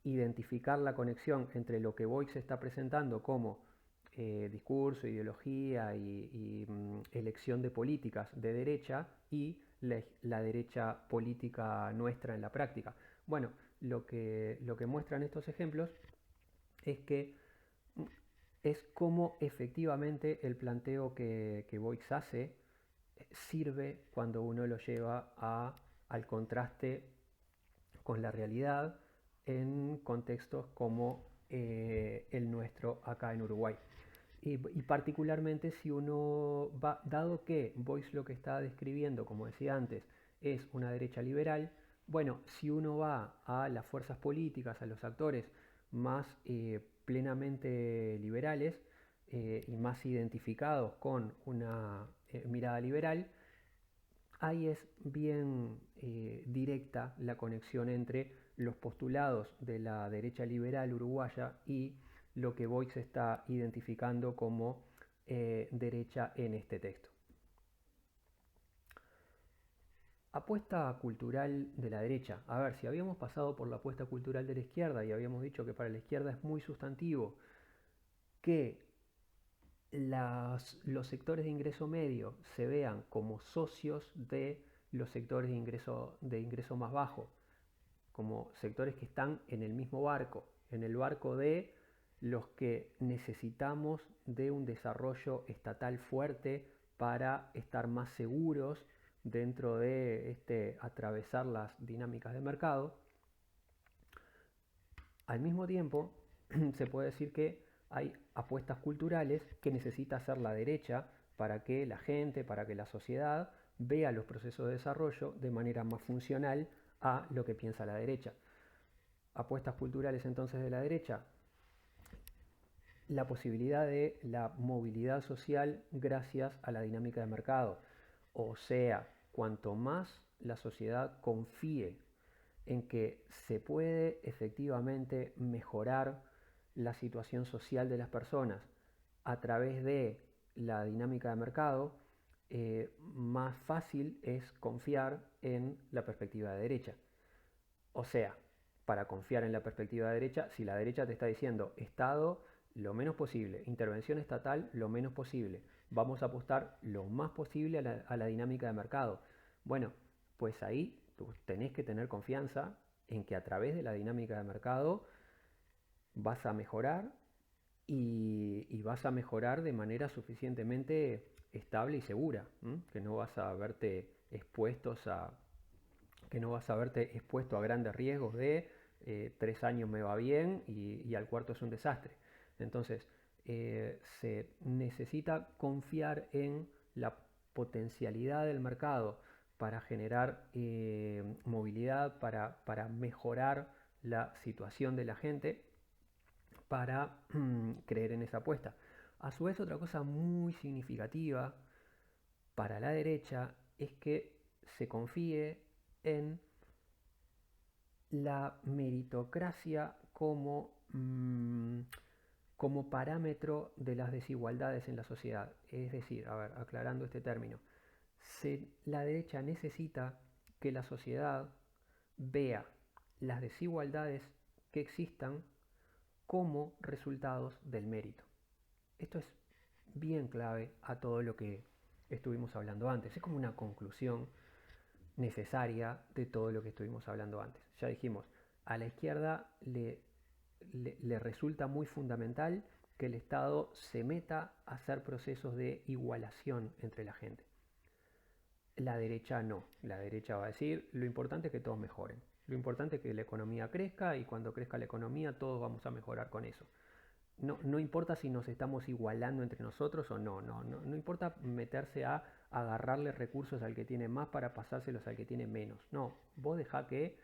identificar la conexión entre lo que Boix está presentando como discurso, ideología y elección de políticas de derecha y la derecha política nuestra en la práctica. Bueno, lo que muestran estos ejemplos es que es como efectivamente el planteo que Boix hace sirve cuando uno lo lleva al contraste con la realidad en contextos como el nuestro acá en Uruguay. Y particularmente si uno va, dado que Boix lo que está describiendo, como decía antes, es una derecha liberal, bueno, si uno va a las fuerzas políticas, a los actores más plenamente liberales y más identificados con una mirada liberal, ahí es bien directa la conexión entre los postulados de la derecha liberal uruguaya y lo que Boix está identificando como derecha en este texto. Apuesta cultural de la derecha. A ver, si habíamos pasado por la apuesta cultural de la izquierda y habíamos dicho que para la izquierda es muy sustantivo que los sectores de ingreso medio se vean como socios de los sectores de ingreso más bajo, como sectores que están en el mismo barco, en el barco de los que necesitamos de un desarrollo estatal fuerte para estar más seguros dentro de atravesar las dinámicas de mercado. Al mismo tiempo, se puede decir que hay apuestas culturales que necesita hacer la derecha para que la gente, para que la sociedad vea los procesos de desarrollo de manera más funcional a lo que piensa la derecha. Apuestas culturales entonces de la derecha: la posibilidad de la movilidad social gracias a la dinámica de mercado. O sea, cuanto más la sociedad confíe en que se puede efectivamente mejorar la situación social de las personas a través de la dinámica de mercado, más fácil es confiar en la perspectiva de derecha. O sea, para confiar en la perspectiva de derecha, si la derecha te está diciendo Estado lo menos posible, intervención estatal lo menos posible, vamos a apostar lo más posible a la dinámica de mercado. Bueno, pues ahí tú tenés que tener confianza en que a través de la dinámica de mercado vas a mejorar y vas a mejorar de manera suficientemente estable y segura, ¿m? Que no vas a verte expuestos a que no vas a verte expuesto a grandes riesgos de 3 años me va bien y al cuarto es un desastre. Entonces, se necesita confiar en la potencialidad del mercado para generar movilidad, para mejorar la situación de la gente, para creer en esa apuesta. A su vez, otra cosa muy significativa para la derecha es que se confíe en la meritocracia como parámetro de las desigualdades en la sociedad. Es decir, a ver, aclarando este término, la derecha necesita que la sociedad vea las desigualdades que existan como resultados del mérito. Esto es bien clave a todo lo que estuvimos hablando antes. Es como una conclusión necesaria de todo lo que estuvimos hablando antes. Ya dijimos, a la izquierda le resulta muy fundamental que el Estado se meta a hacer procesos de igualación entre la gente. La derecha no. La derecha va a decir, lo importante es que todos mejoren. Lo importante es que la economía crezca y cuando crezca la economía todos vamos a mejorar con eso. No importa si nos estamos igualando entre nosotros o no importa meterse a agarrarle recursos al que tiene más para pasárselos al que tiene menos. No, vos dejá que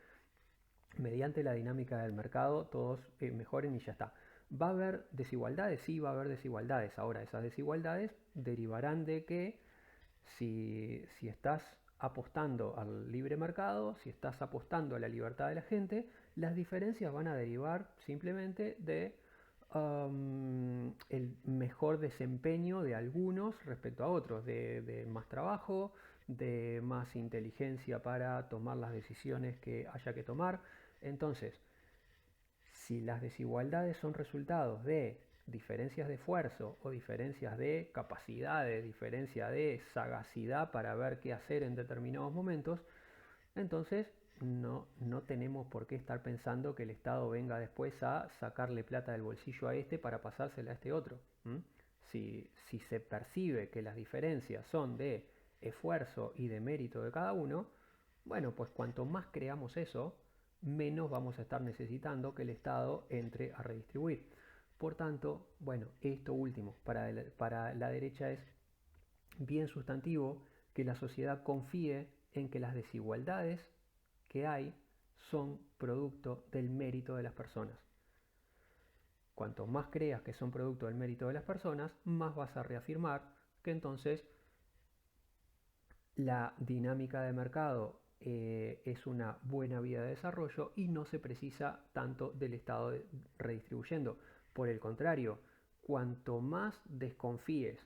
mediante la dinámica del mercado todos mejoren y ya está. ¿Va a haber desigualdades? Sí, va a haber desigualdades. Ahora, esas desigualdades derivarán de que si estás apostando al libre mercado, si estás apostando a la libertad de la gente, las diferencias van a derivar simplemente de el mejor desempeño de algunos respecto a otros, de más trabajo, de más inteligencia para tomar las decisiones que haya que tomar. Entonces, si las desigualdades son resultados de diferencias de esfuerzo o diferencias de capacidades, diferencia de sagacidad para ver qué hacer en determinados momentos, entonces no tenemos por qué estar pensando que el Estado venga después a sacarle plata del bolsillo a este para pasársela a este otro. Si se percibe que las diferencias son de esfuerzo y de mérito de cada uno, bueno, pues cuanto más creamos eso, menos vamos a estar necesitando que el Estado entre a redistribuir. Por tanto, bueno, esto último para la derecha es bien sustantivo que la sociedad confíe en que las desigualdades que hay son producto del mérito de las personas. Cuanto más creas que son producto del mérito de las personas, más vas a reafirmar que entonces la dinámica de mercado es una buena vía de desarrollo y no se precisa tanto del Estado redistribuyendo. Por el contrario, cuanto más desconfíes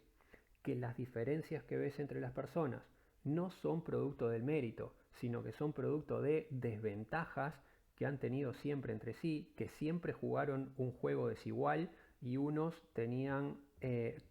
que las diferencias que ves entre las personas no son producto del mérito, sino que son producto de desventajas que han tenido siempre entre sí, que siempre jugaron un juego desigual y unos tenían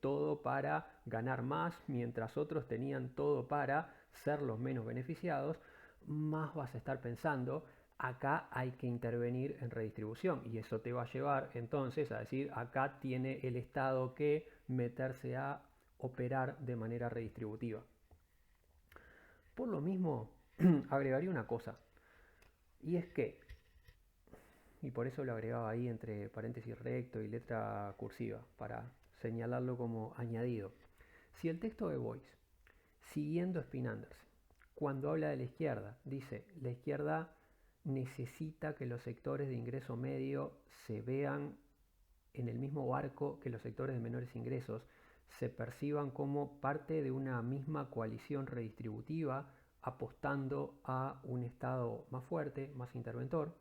todo para ganar más, mientras otros tenían todo para ser los menos beneficiados, más vas a estar pensando, acá hay que intervenir en redistribución y eso te va a llevar entonces a decir, acá tiene el Estado que meterse a operar de manera redistributiva. Por lo mismo, agregaría una cosa, y es que, y por eso lo agregaba ahí entre paréntesis recto y letra cursiva, para señalarlo como añadido. Si el texto de Boyce, siguiendo Spinanders, cuando habla de la izquierda, dice, la izquierda necesita que los sectores de ingreso medio se vean en el mismo barco que los sectores de menores ingresos, se perciban como parte de una misma coalición redistributiva, apostando a un Estado más fuerte, más interventor,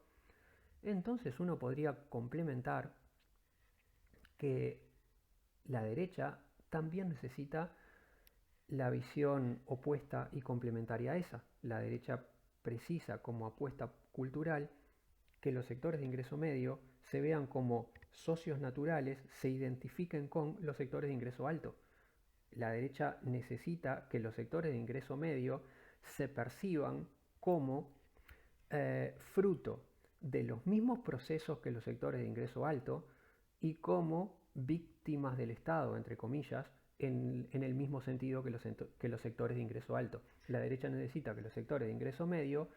entonces uno podría complementar que La derecha también necesita la visión opuesta y complementaria a esa. La derecha precisa como apuesta cultural que los sectores de ingreso medio se vean como socios naturales, se identifiquen con los sectores de ingreso alto. La derecha necesita que los sectores de ingreso medio se perciban como fruto de los mismos procesos que los sectores de ingreso alto y como víctimas del Estado, entre comillas, en el mismo sentido que los sectores de ingreso alto. La derecha necesita que los sectores de ingreso medio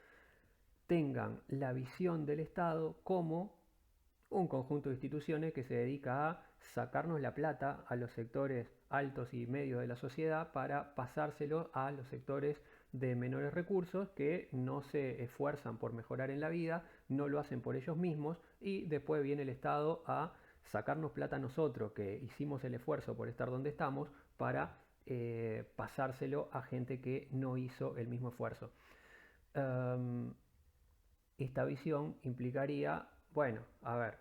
tengan la visión del Estado como un conjunto de instituciones que se dedica a sacarnos la plata a los sectores altos y medios de la sociedad para pasárselo a los sectores de menores recursos que no se esfuerzan por mejorar en la vida, no lo hacen por ellos mismos y después viene el Estado a sacarnos plata a nosotros que hicimos el esfuerzo por estar donde estamos para pasárselo a gente que no hizo el mismo esfuerzo. Um, Esta visión implicaría, bueno, a ver,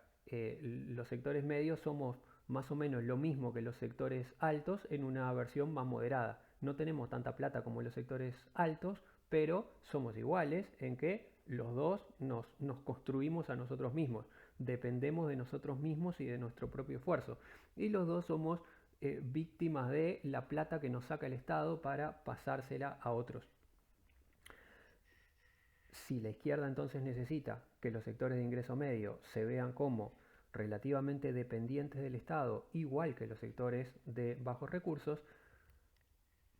los sectores medios somos más o menos lo mismo que los sectores altos en una versión más moderada. No tenemos tanta plata como los sectores altos, pero somos iguales en que los dos nos construimos a nosotros mismos, dependemos de nosotros mismos y de nuestro propio esfuerzo. Y los dos somos víctimas de la plata que nos saca el Estado para pasársela a otros. Si la izquierda entonces necesita que los sectores de ingreso medio se vean como relativamente dependientes del Estado, igual que los sectores de bajos recursos,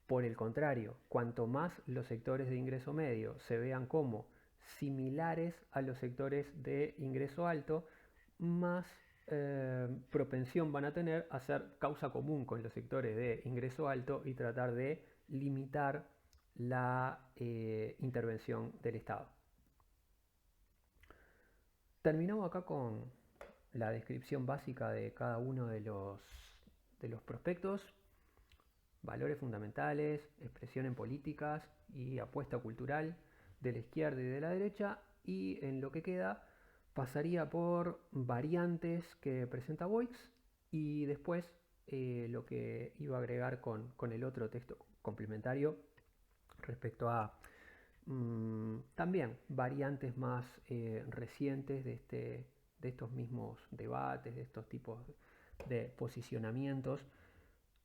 por el contrario, cuanto más los sectores de ingreso medio se vean como similares a los sectores de ingreso alto, más propensión van a tener a hacer causa común con los sectores de ingreso alto y tratar de limitar la intervención del Estado. Terminamos acá con la descripción básica de cada uno de los prospectos, valores fundamentales, expresión en políticas y apuesta cultural de la izquierda y de la derecha, y en lo que queda pasaría por variantes que presenta Boix y después lo que iba a agregar con el otro texto complementario respecto a también variantes más recientes de estos mismos debates, de estos tipos de posicionamientos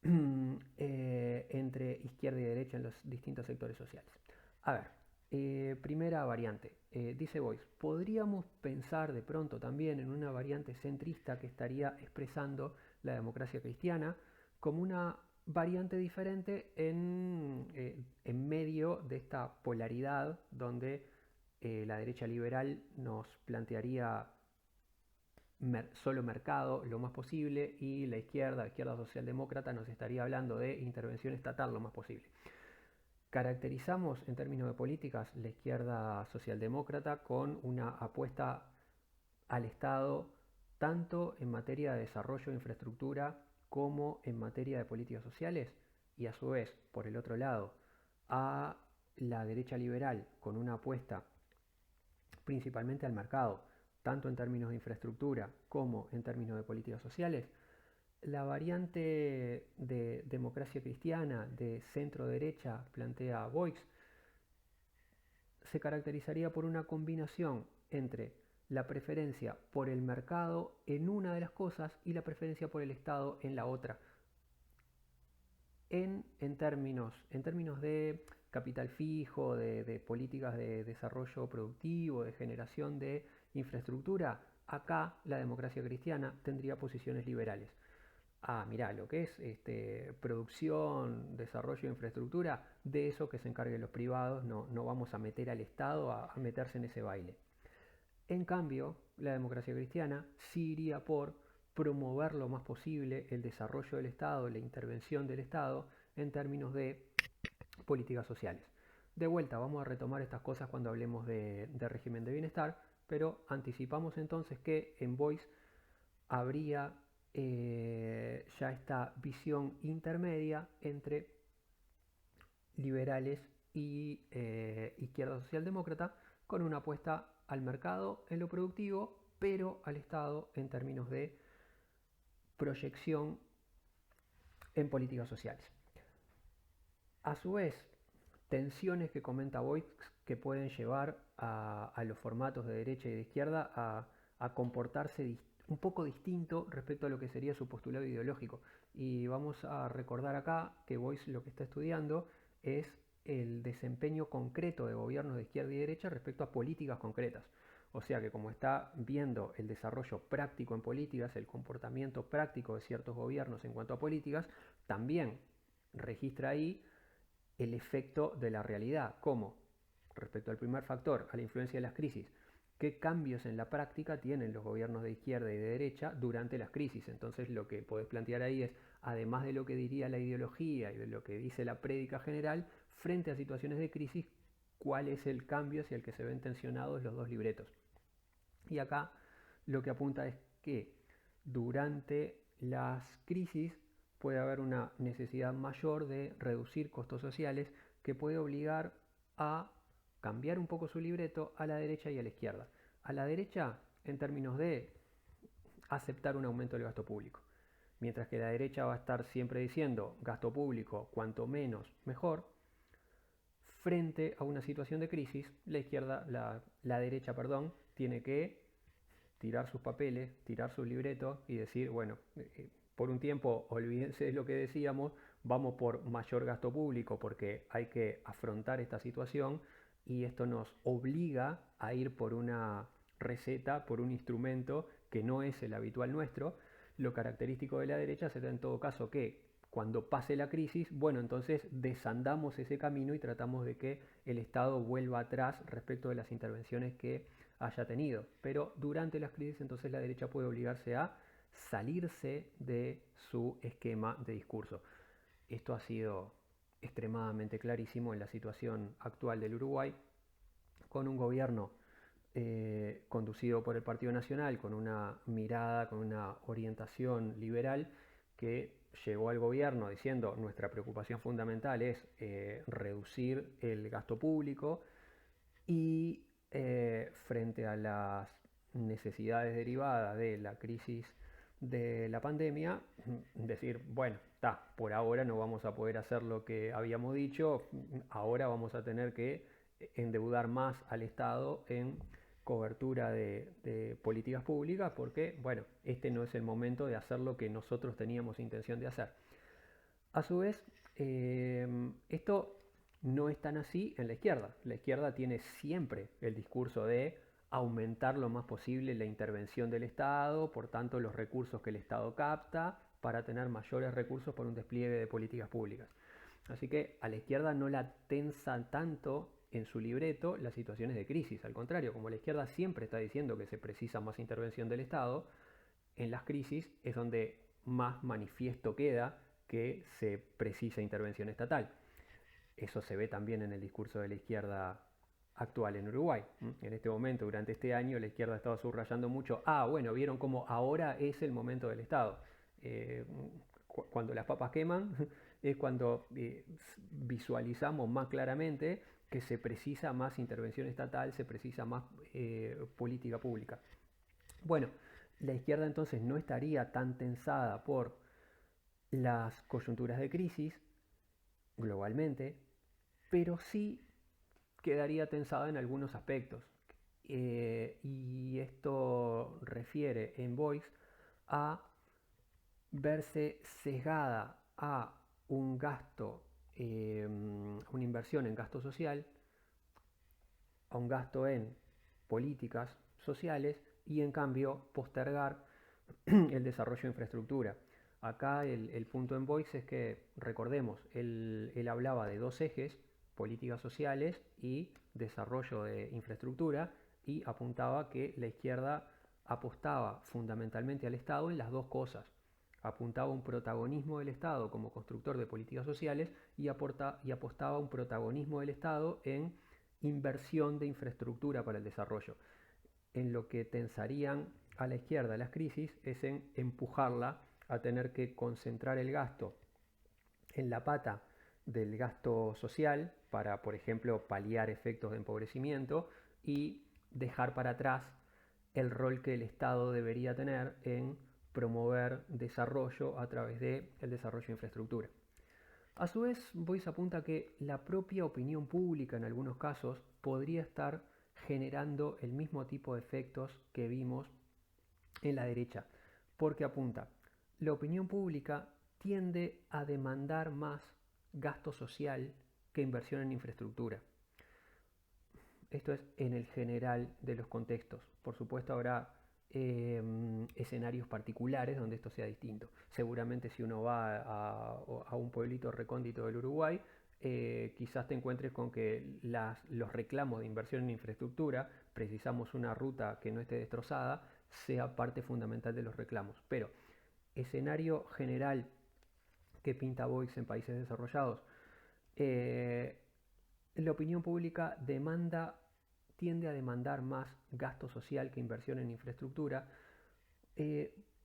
entre izquierda y derecha en los distintos sectores sociales. A ver, primera variante, dice Boix, podríamos pensar de pronto también en una variante centrista que estaría expresando la democracia cristiana como una variante diferente en medio de esta polaridad donde la derecha liberal nos plantearía solo mercado lo más posible y la izquierda socialdemócrata nos estaría hablando de intervención estatal lo más posible. Caracterizamos en términos de políticas la izquierda socialdemócrata con una apuesta al Estado tanto en materia de desarrollo de infraestructura como en materia de políticas sociales, y a su vez, por el otro lado, a la derecha liberal con una apuesta principalmente al mercado, tanto en términos de infraestructura como en términos de políticas sociales. La variante de democracia cristiana de centro derecha, plantea Boix, se caracterizaría por una combinación entre la preferencia por el mercado en una de las cosas y la preferencia por el Estado en la otra. En términos de capital fijo, de políticas de desarrollo productivo, de generación de infraestructura, acá la democracia cristiana tendría posiciones liberales. Mirá, lo que es producción, desarrollo de infraestructura, de eso que se encarguen los privados, no vamos a meter al Estado a meterse en ese baile. En cambio, la democracia cristiana sí iría por promover lo más posible el desarrollo del Estado, la intervención del Estado en términos de políticas sociales. De vuelta, vamos a retomar estas cosas cuando hablemos de régimen de bienestar, pero anticipamos entonces que en Boix habría ya esta visión intermedia entre liberales y izquierda socialdemócrata con una apuesta al mercado en lo productivo, pero al Estado en términos de proyección en políticas sociales. A su vez, tensiones que comenta Boix que pueden llevar a los formatos de derecha y de izquierda a comportarse un poco distinto respecto a lo que sería su postulado ideológico. Y vamos a recordar acá que Boix lo que está estudiando es el desempeño concreto de gobiernos de izquierda y derecha respecto a políticas concretas. O sea que como está viendo el desarrollo práctico en políticas, el comportamiento práctico de ciertos gobiernos en cuanto a políticas, también registra ahí el efecto de la realidad. ¿Cómo? Respecto al primer factor, a la influencia de las crisis. ¿Qué cambios en la práctica tienen los gobiernos de izquierda y de derecha durante las crisis? Entonces lo que podés plantear ahí es, además de lo que diría la ideología y de lo que dice la prédica general, frente a situaciones de crisis, ¿cuál es el cambio hacia el que se ven tensionados los dos libretos? Y acá lo que apunta es que durante las crisis puede haber una necesidad mayor de reducir costos sociales que puede obligar a cambiar un poco su libreto a la derecha y a la izquierda. A la derecha en términos de aceptar un aumento del gasto público, mientras que la derecha va a estar siempre diciendo gasto público cuanto menos mejor. Frente a una situación de crisis, la derecha, tiene que tirar sus papeles, tirar sus libretos y decir, bueno, por un tiempo olvídense de lo que decíamos, vamos por mayor gasto público porque hay que afrontar esta situación y esto nos obliga a ir por una receta, por un instrumento que no es el habitual nuestro. Lo característico de la derecha será en todo caso que cuando pase la crisis, bueno, entonces desandamos ese camino y tratamos de que el Estado vuelva atrás respecto de las intervenciones que haya tenido. Pero durante las crisis entonces la derecha puede obligarse a salirse de su esquema de discurso. Esto ha sido extremadamente clarísimo en la situación actual del Uruguay, con un gobierno conducido por el Partido Nacional, con una mirada, con una orientación liberal, que llegó al gobierno diciendo nuestra preocupación fundamental es reducir el gasto público y frente a las necesidades derivadas de la crisis de la pandemia, decir, bueno, por ahora no vamos a poder hacer lo que habíamos dicho, ahora vamos a tener que endeudar más al Estado en cobertura de políticas públicas porque, bueno, este no es el momento de hacer lo que nosotros teníamos intención de hacer. A su vez, esto no es tan así en la izquierda. La izquierda tiene siempre el discurso de aumentar lo más posible la intervención del Estado, por tanto los recursos que el Estado capta, para tener mayores recursos para un despliegue de políticas públicas. Así que a la izquierda no la tensa tanto en su libreto las situaciones de crisis. Al contrario, como la izquierda siempre está diciendo que se precisa más intervención del Estado, en las crisis es donde más manifiesto queda que se precisa intervención estatal. Eso se ve también en el discurso de la izquierda actual en Uruguay. En este momento, durante este año, la izquierda ha estado subrayando mucho, bueno, vieron cómo ahora es el momento del Estado. Cuando las papas queman es cuando visualizamos más claramente que se precisa más intervención estatal, se precisa más política pública. Bueno, la izquierda entonces no estaría tan tensada por las coyunturas de crisis globalmente, pero sí quedaría tensada en algunos aspectos. Y esto refiere en Boix a verse sesgada a un gasto, una inversión en gasto social, a un gasto en políticas sociales y en cambio postergar el desarrollo de infraestructura. Acá el punto en Boix es que, recordemos, él hablaba de dos ejes, políticas sociales y desarrollo de infraestructura, y apuntaba que la izquierda apostaba fundamentalmente al Estado en las dos cosas. Apuntaba un protagonismo del Estado como constructor de políticas sociales y apostaba un protagonismo del Estado en inversión de infraestructura para el desarrollo. En lo que tensarían a la izquierda las crisis es en empujarla a tener que concentrar el gasto en la pata del gasto social para, por ejemplo, paliar efectos de empobrecimiento y dejar para atrás el rol que el Estado debería tener en promover desarrollo a través del desarrollo de infraestructura. A su vez, Boyce apunta que la propia opinión pública en algunos casos podría estar generando el mismo tipo de efectos que vimos en la derecha, porque apunta, la opinión pública tiende a demandar más gasto social que inversión en infraestructura. Esto es en el general de los contextos. Por supuesto habrá escenarios particulares donde esto sea distinto. Seguramente si uno va a un pueblito recóndito del Uruguay, quizás te encuentres con que los reclamos de inversión en infraestructura, precisamos una ruta que no esté destrozada, sea parte fundamental de los reclamos. Pero escenario general que pinta Boyce en países desarrollados, la opinión pública tiende a demandar más gasto social que inversión en infraestructura.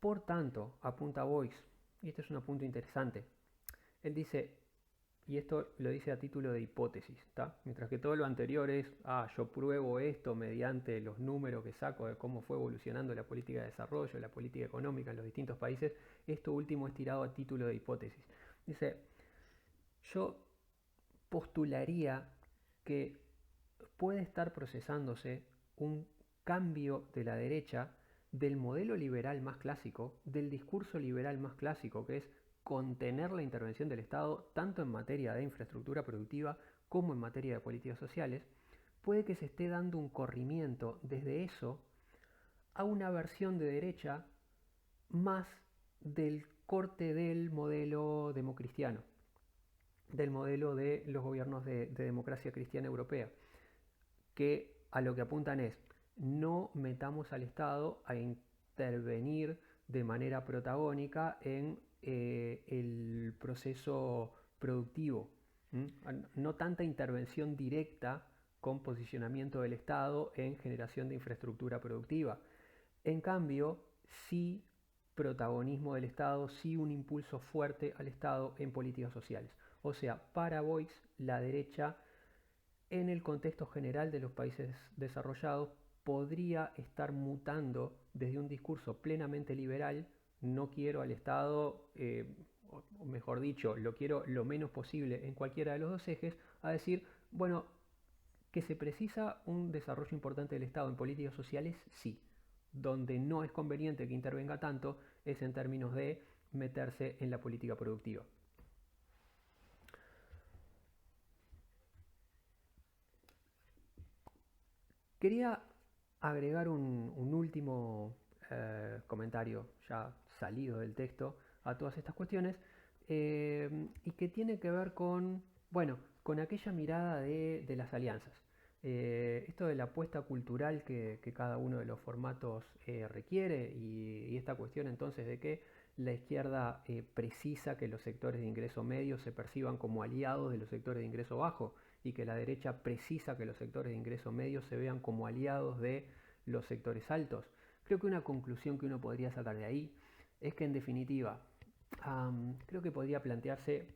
Por tanto, apunta Boyce, y este es un punto interesante, él dice, y esto lo dice a título de hipótesis, ¿tá? Mientras que todo lo anterior es, yo pruebo esto mediante los números que saco de cómo fue evolucionando la política de desarrollo, la política económica en los distintos países, esto último es tirado a título de hipótesis. Dice, yo postularía que puede estar procesándose un cambio de la derecha del modelo liberal más clásico, del discurso liberal más clásico, que es contener la intervención del Estado tanto en materia de infraestructura productiva como en materia de políticas sociales, puede que se esté dando un corrimiento desde eso a una versión de derecha más del corte del modelo democristiano, del modelo de los gobiernos de democracia cristiana europea, que a lo que apuntan es, no metamos al Estado a intervenir de manera protagónica en el proceso productivo. No tanta intervención directa con posicionamiento del Estado en generación de infraestructura productiva. En cambio, sí protagonismo del Estado, sí un impulso fuerte al Estado en políticas sociales. O sea, para Boyce, la derecha en el contexto general de los países desarrollados podría estar mutando desde un discurso plenamente liberal, no quiero al Estado, o mejor dicho, lo quiero lo menos posible en cualquiera de los dos ejes, a decir, bueno, que se precisa un desarrollo importante del Estado en políticas sociales, sí. Donde no es conveniente que intervenga tanto es en términos de meterse en la política productiva. Quería agregar un último comentario ya salido del texto a todas estas cuestiones y que tiene que ver con, bueno, con aquella mirada de las alianzas. Esto de la apuesta cultural que cada uno de los formatos requiere y esta cuestión entonces de que la izquierda precisa que los sectores de ingreso medio se perciban como aliados de los sectores de ingreso bajo y que la derecha precisa que los sectores de ingreso medio se vean como aliados de los sectores altos. Creo que una conclusión que uno podría sacar de ahí es que en definitiva creo que podría plantearse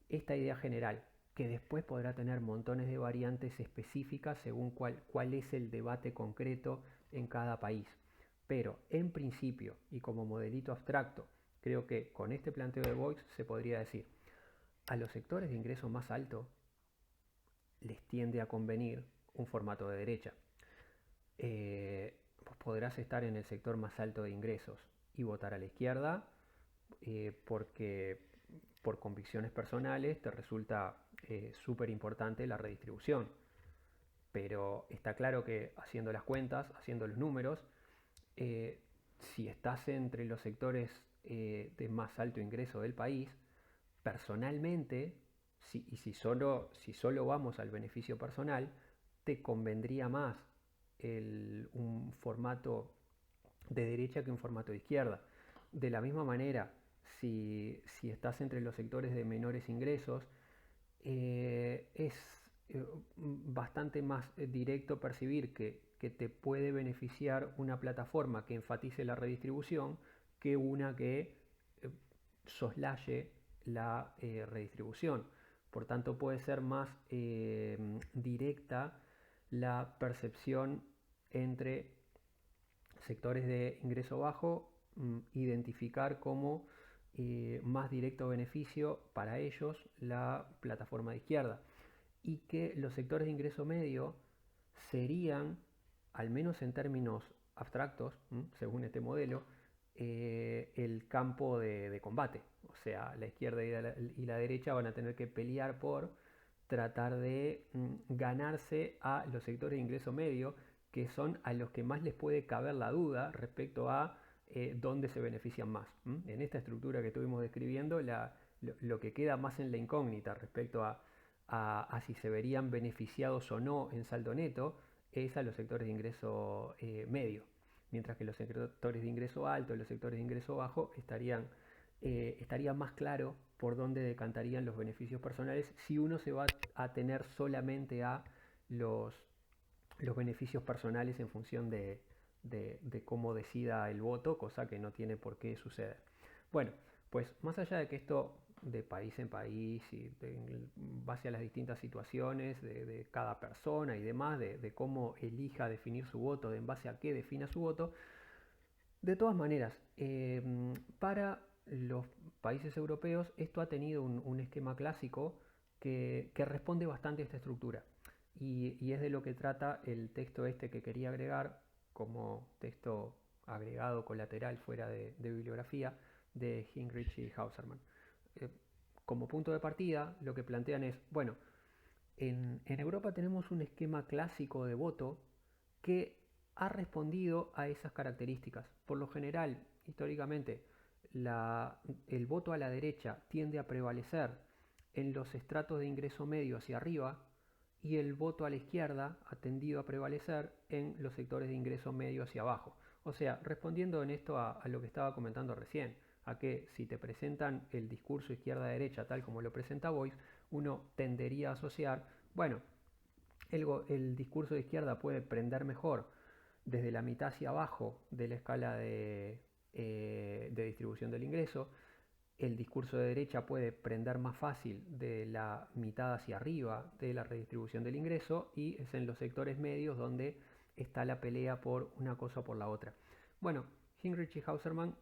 esta idea general, que después podrá tener montones de variantes específicas según cuál es el debate concreto en cada país. Pero en principio y como modelito abstracto, creo que con este planteo de Boyce se podría decir, a los sectores de ingreso más alto les tiende a convenir un formato de derecha. Pues podrás estar en el sector más alto de ingresos y votar a la izquierda porque por convicciones personales te resulta súper importante la redistribución. Pero está claro que haciendo las cuentas, haciendo los números, si estás entre los sectores de más alto ingreso del país, personalmente, si solo vamos al beneficio personal, te convendría más un formato de derecha que un formato de izquierda. De la misma manera, si estás entre los sectores de menores ingresos, es bastante más directo percibir que te puede beneficiar una plataforma que enfatice la redistribución que una que soslaye la redistribución. Por tanto, puede ser más directa la percepción entre sectores de ingreso bajo identificar como más directo beneficio para ellos la plataforma de izquierda, y que los sectores de ingreso medio serían, al menos en términos abstractos, según este modelo, el campo de combate. O sea, la izquierda y la derecha van a tener que pelear por tratar de ganarse a los sectores de ingreso medio, que son a los que más les puede caber la duda respecto a dónde se benefician más. En esta estructura que estuvimos describiendo, lo que queda más en la incógnita respecto a si se verían beneficiados o no en saldo neto es a los sectores de ingreso medio, mientras que los sectores de ingreso alto y los sectores de ingreso bajo estaría más claro por dónde decantarían los beneficios personales si uno se va a tener solamente a los beneficios personales en función de cómo decida el voto, cosa que no tiene por qué suceder. Bueno, pues más allá de que esto de país en país y en base a las distintas situaciones de cada persona y demás, de cómo elija definir su voto, de en base a qué defina su voto, de todas maneras, para los países europeos esto ha tenido un esquema clásico que responde bastante a esta estructura. Y es de lo que trata el texto este que quería agregar como texto agregado colateral fuera de bibliografía de Gingrich y Hauserman. Eh, Como punto de partida, lo que plantean es, bueno, en Europa tenemos un esquema clásico de voto que ha respondido a esas características. Por lo general, históricamente, el voto a la derecha tiende a prevalecer en los estratos de ingreso medio hacia arriba, y el voto a la izquierda ha tendido a prevalecer en los sectores de ingreso medio hacia abajo. O sea, respondiendo en esto a lo que estaba comentando recién, a que si te presentan el discurso izquierda-derecha tal como lo presenta Boyce, uno tendería a asociar, bueno, el discurso de izquierda puede prender mejor desde la mitad hacia abajo de la escala de distribución del ingreso, el discurso de derecha puede prender más fácil de la mitad hacia arriba de la redistribución del ingreso, y es en los sectores medios donde está la pelea por una cosa o por la otra. Bueno, Gingrich y Hauserman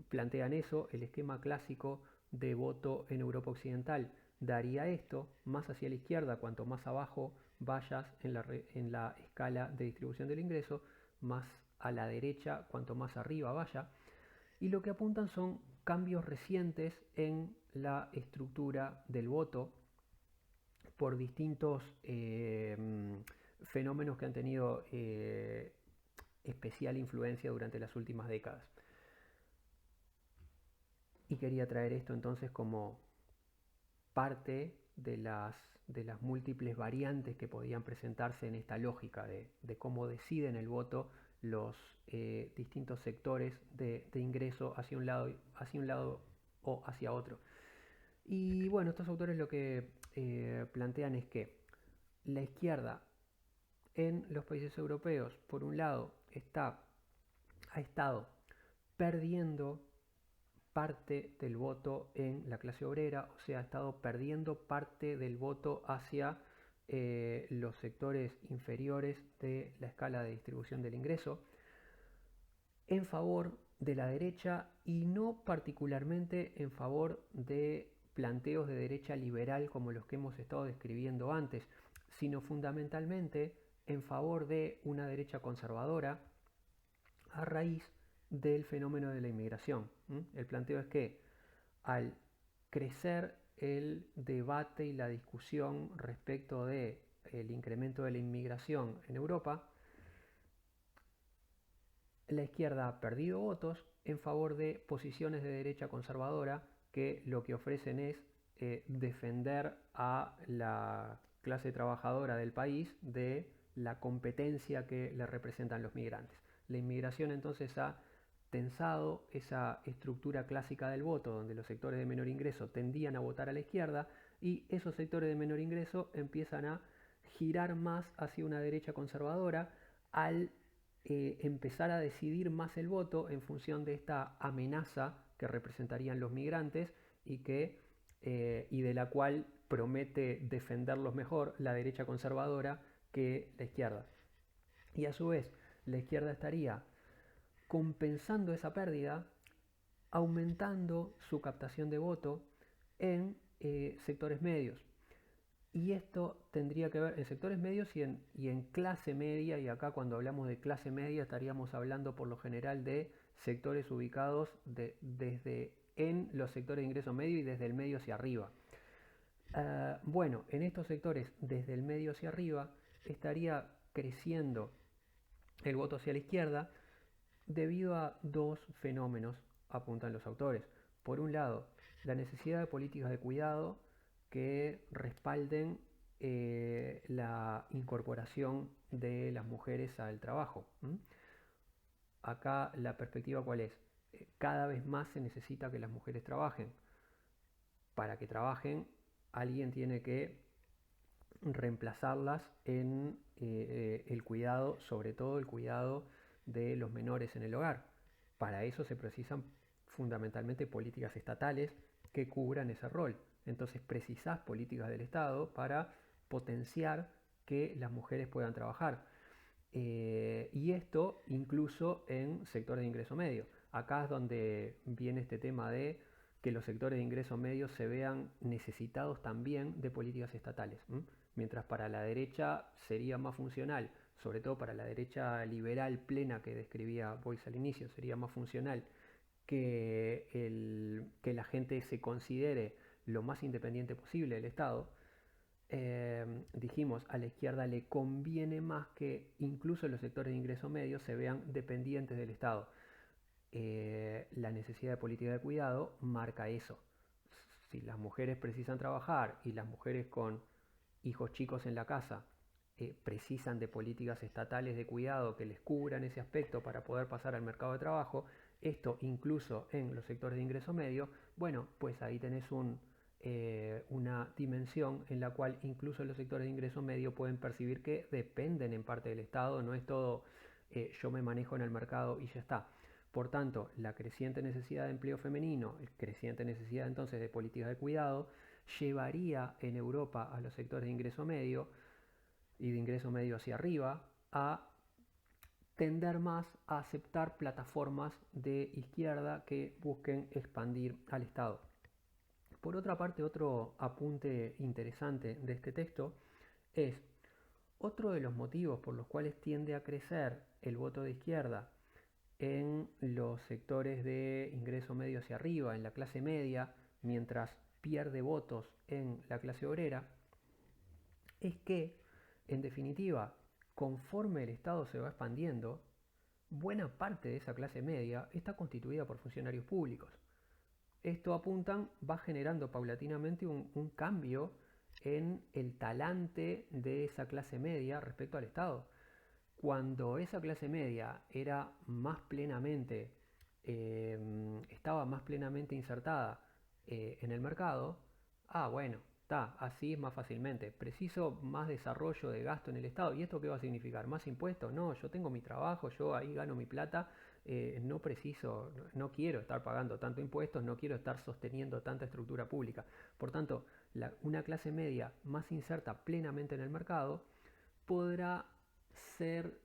plantean eso, el esquema clásico de voto en Europa Occidental daría esto, más hacia la izquierda cuanto más abajo vayas en la escala de distribución del ingreso, más a la derecha cuanto más arriba vaya, y lo que apuntan son cambios recientes en la estructura del voto por distintos fenómenos que han tenido especial influencia durante las últimas décadas. Y quería traer esto entonces como parte de las múltiples variantes que podían presentarse en esta lógica de cómo deciden el voto los distintos sectores de ingreso hacia un lado o hacia otro. Y bueno, estos autores lo que plantean es que la izquierda en los países europeos, por un lado, ha estado perdiendo parte del voto en la clase obrera, o sea, ha estado perdiendo parte del voto hacia los sectores inferiores de la escala de distribución del ingreso, en favor de la derecha, y no particularmente en favor de planteos de derecha liberal como los que hemos estado describiendo antes, sino fundamentalmente en favor de una derecha conservadora a raíz del fenómeno de la inmigración. El planteo es que al crecer el debate y la discusión respecto del incremento de la inmigración en Europa, la izquierda ha perdido votos en favor de posiciones de derecha conservadora que lo que ofrecen es defender a la clase trabajadora del país de la competencia que le representan los migrantes. La inmigración entonces ha tensado esa estructura clásica del voto, donde los sectores de menor ingreso tendían a votar a la izquierda, y esos sectores de menor ingreso empiezan a girar más hacia una derecha conservadora al empezar a decidir más el voto en función de esta amenaza que representarían los migrantes y de la cual promete defenderlos mejor la derecha conservadora que la izquierda. Y a su vez, la izquierda estaría compensando esa pérdida, aumentando su captación de voto en sectores medios. Y esto tendría que ver en sectores medios y en clase media, y acá cuando hablamos de clase media estaríamos hablando por lo general de sectores ubicados desde en los sectores de ingreso medio y desde el medio hacia arriba. Bueno, en estos sectores desde el medio hacia arriba estaría creciendo el voto hacia la izquierda debido a dos fenómenos, apuntan los autores. Por un lado, la necesidad de políticas de cuidado que respalden la incorporación de las mujeres al trabajo. Acá la perspectiva cuál es, cada vez más se necesita que las mujeres trabajen. Para que trabajen, alguien tiene que reemplazarlas en el cuidado, sobre todo el cuidado de los menores en el hogar. Para eso se precisan fundamentalmente políticas estatales que cubran ese rol. Entonces precisás políticas del Estado para potenciar que las mujeres puedan trabajar. Y esto incluso en sectores de ingreso medio. Acá es donde viene este tema de que los sectores de ingreso medio se vean necesitados también de políticas estatales. Mientras para la derecha sería más funcional, sobre todo para la derecha liberal plena que describía Boyce al inicio, sería más funcional que la gente se considere lo más independiente posible del Estado. Dijimos, a la izquierda le conviene más que incluso los sectores de ingreso medio se vean dependientes del Estado. La necesidad de política de cuidado marca eso. Si las mujeres precisan trabajar y las mujeres con hijos chicos en la casa precisan de políticas estatales de cuidado que les cubran ese aspecto para poder pasar al mercado de trabajo, esto incluso en los sectores de ingreso medio, bueno, pues ahí tenés una dimensión en la cual incluso los sectores de ingreso medio pueden percibir que dependen en parte del Estado, no es todo yo me manejo en el mercado y ya está. Por tanto, la creciente necesidad de empleo femenino, creciente necesidad entonces de políticas de cuidado, llevaría en Europa a los sectores de ingreso medio y de ingreso medio hacia arriba a tender más a aceptar plataformas de izquierda que busquen expandir al Estado. Por otra parte, otro apunte interesante de este texto es otro de los motivos por los cuales tiende a crecer el voto de izquierda en los sectores de ingreso medio hacia arriba, en la clase media, mientras pierde votos en la clase obrera, es que, en definitiva, conforme el Estado se va expandiendo, buena parte de esa clase media está constituida por funcionarios públicos. Esto apuntan, va generando paulatinamente un cambio en el talante de esa clase media respecto al Estado. Cuando esa clase media era más plenamente, estaba más plenamente insertada en el mercado, bueno, está, así es más fácilmente. Preciso más desarrollo de gasto en el Estado. ¿Y esto qué va a significar? ¿Más impuestos? No, yo tengo mi trabajo, yo ahí gano mi plata, no preciso, no quiero estar pagando tanto impuestos, no quiero estar sosteniendo tanta estructura pública. Por tanto, una clase media más inserta plenamente en el mercado podrá ser,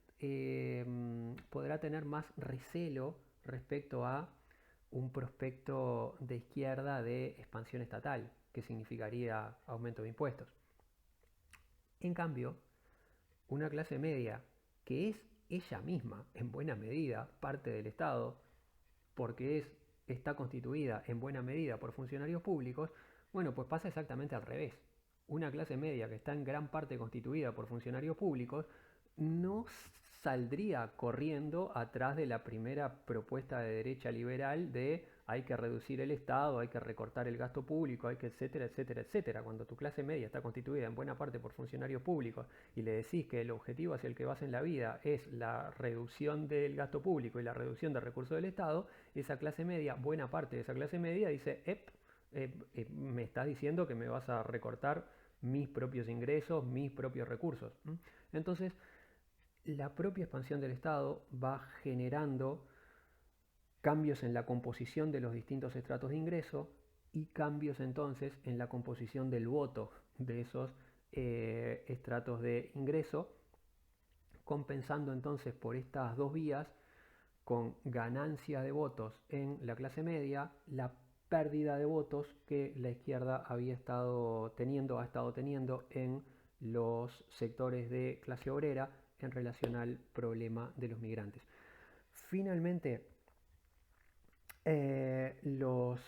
podrá tener más recelo respecto a un prospecto de izquierda de expansión estatal, que significaría aumento de impuestos. En cambio, una clase media que es ella misma, en buena medida, parte del Estado, porque está constituida en buena medida por funcionarios públicos, bueno, pues pasa exactamente al revés. Una clase media que está en gran parte constituida por funcionarios públicos no saldría corriendo atrás de la primera propuesta de derecha liberal de hay que reducir el Estado, hay que recortar el gasto público, hay que etcétera, etcétera, etcétera. Cuando tu clase media está constituida en buena parte por funcionarios públicos y le decís que el objetivo hacia el que vas en la vida es la reducción del gasto público y la reducción de recursos del Estado, esa clase media, buena parte de esa clase media dice, me estás diciendo que me vas a recortar mis propios ingresos, mis propios recursos. Entonces, la propia expansión del Estado va generando cambios en la composición de los distintos estratos de ingreso y cambios entonces en la composición del voto de esos estratos de ingreso, compensando entonces por estas dos vías con ganancia de votos en la clase media, la pérdida de votos que la izquierda ha estado teniendo en los sectores de clase obrera en relación al problema de los migrantes. Finalmente, los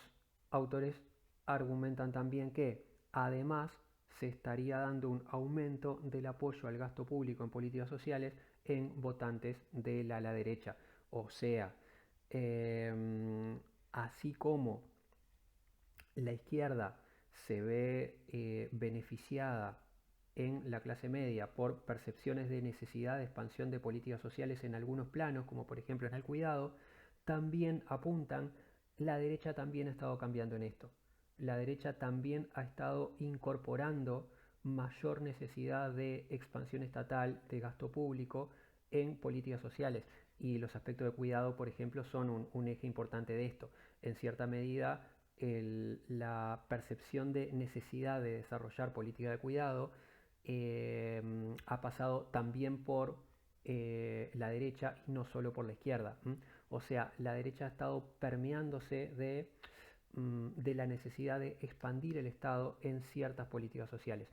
autores argumentan también que además se estaría dando un aumento del apoyo al gasto público en políticas sociales en votantes de la ala derecha. O sea, así como la izquierda se ve beneficiada en la clase media por percepciones de necesidad de expansión de políticas sociales en algunos planos, como por ejemplo en el cuidado, también apuntan, la derecha también ha estado cambiando en esto. La derecha también ha estado incorporando mayor necesidad de expansión estatal, de gasto público en políticas sociales. Y los aspectos de cuidado, por ejemplo, son un eje importante de esto. En cierta medida, la percepción de necesidad de desarrollar política de cuidado ha pasado también por la derecha y no solo por la izquierda. O sea, la derecha ha estado permeándose de la necesidad de expandir el Estado en ciertas políticas sociales.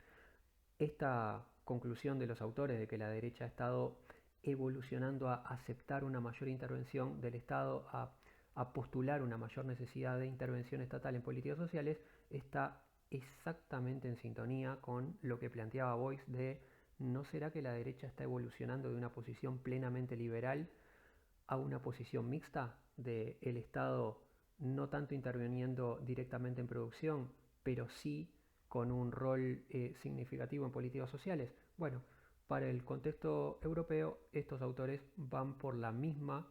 Esta conclusión de los autores de que la derecha ha estado evolucionando a aceptar una mayor intervención del Estado, a postular una mayor necesidad de intervención estatal en políticas sociales, está exactamente en sintonía con lo que planteaba Boyce de ¿no será que la derecha está evolucionando de una posición plenamente liberal a una posición mixta de el Estado no tanto interviniendo directamente en producción, pero sí con un rol significativo en políticas sociales? Bueno, para el contexto europeo, estos autores van por la misma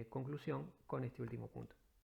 conclusión con este último punto.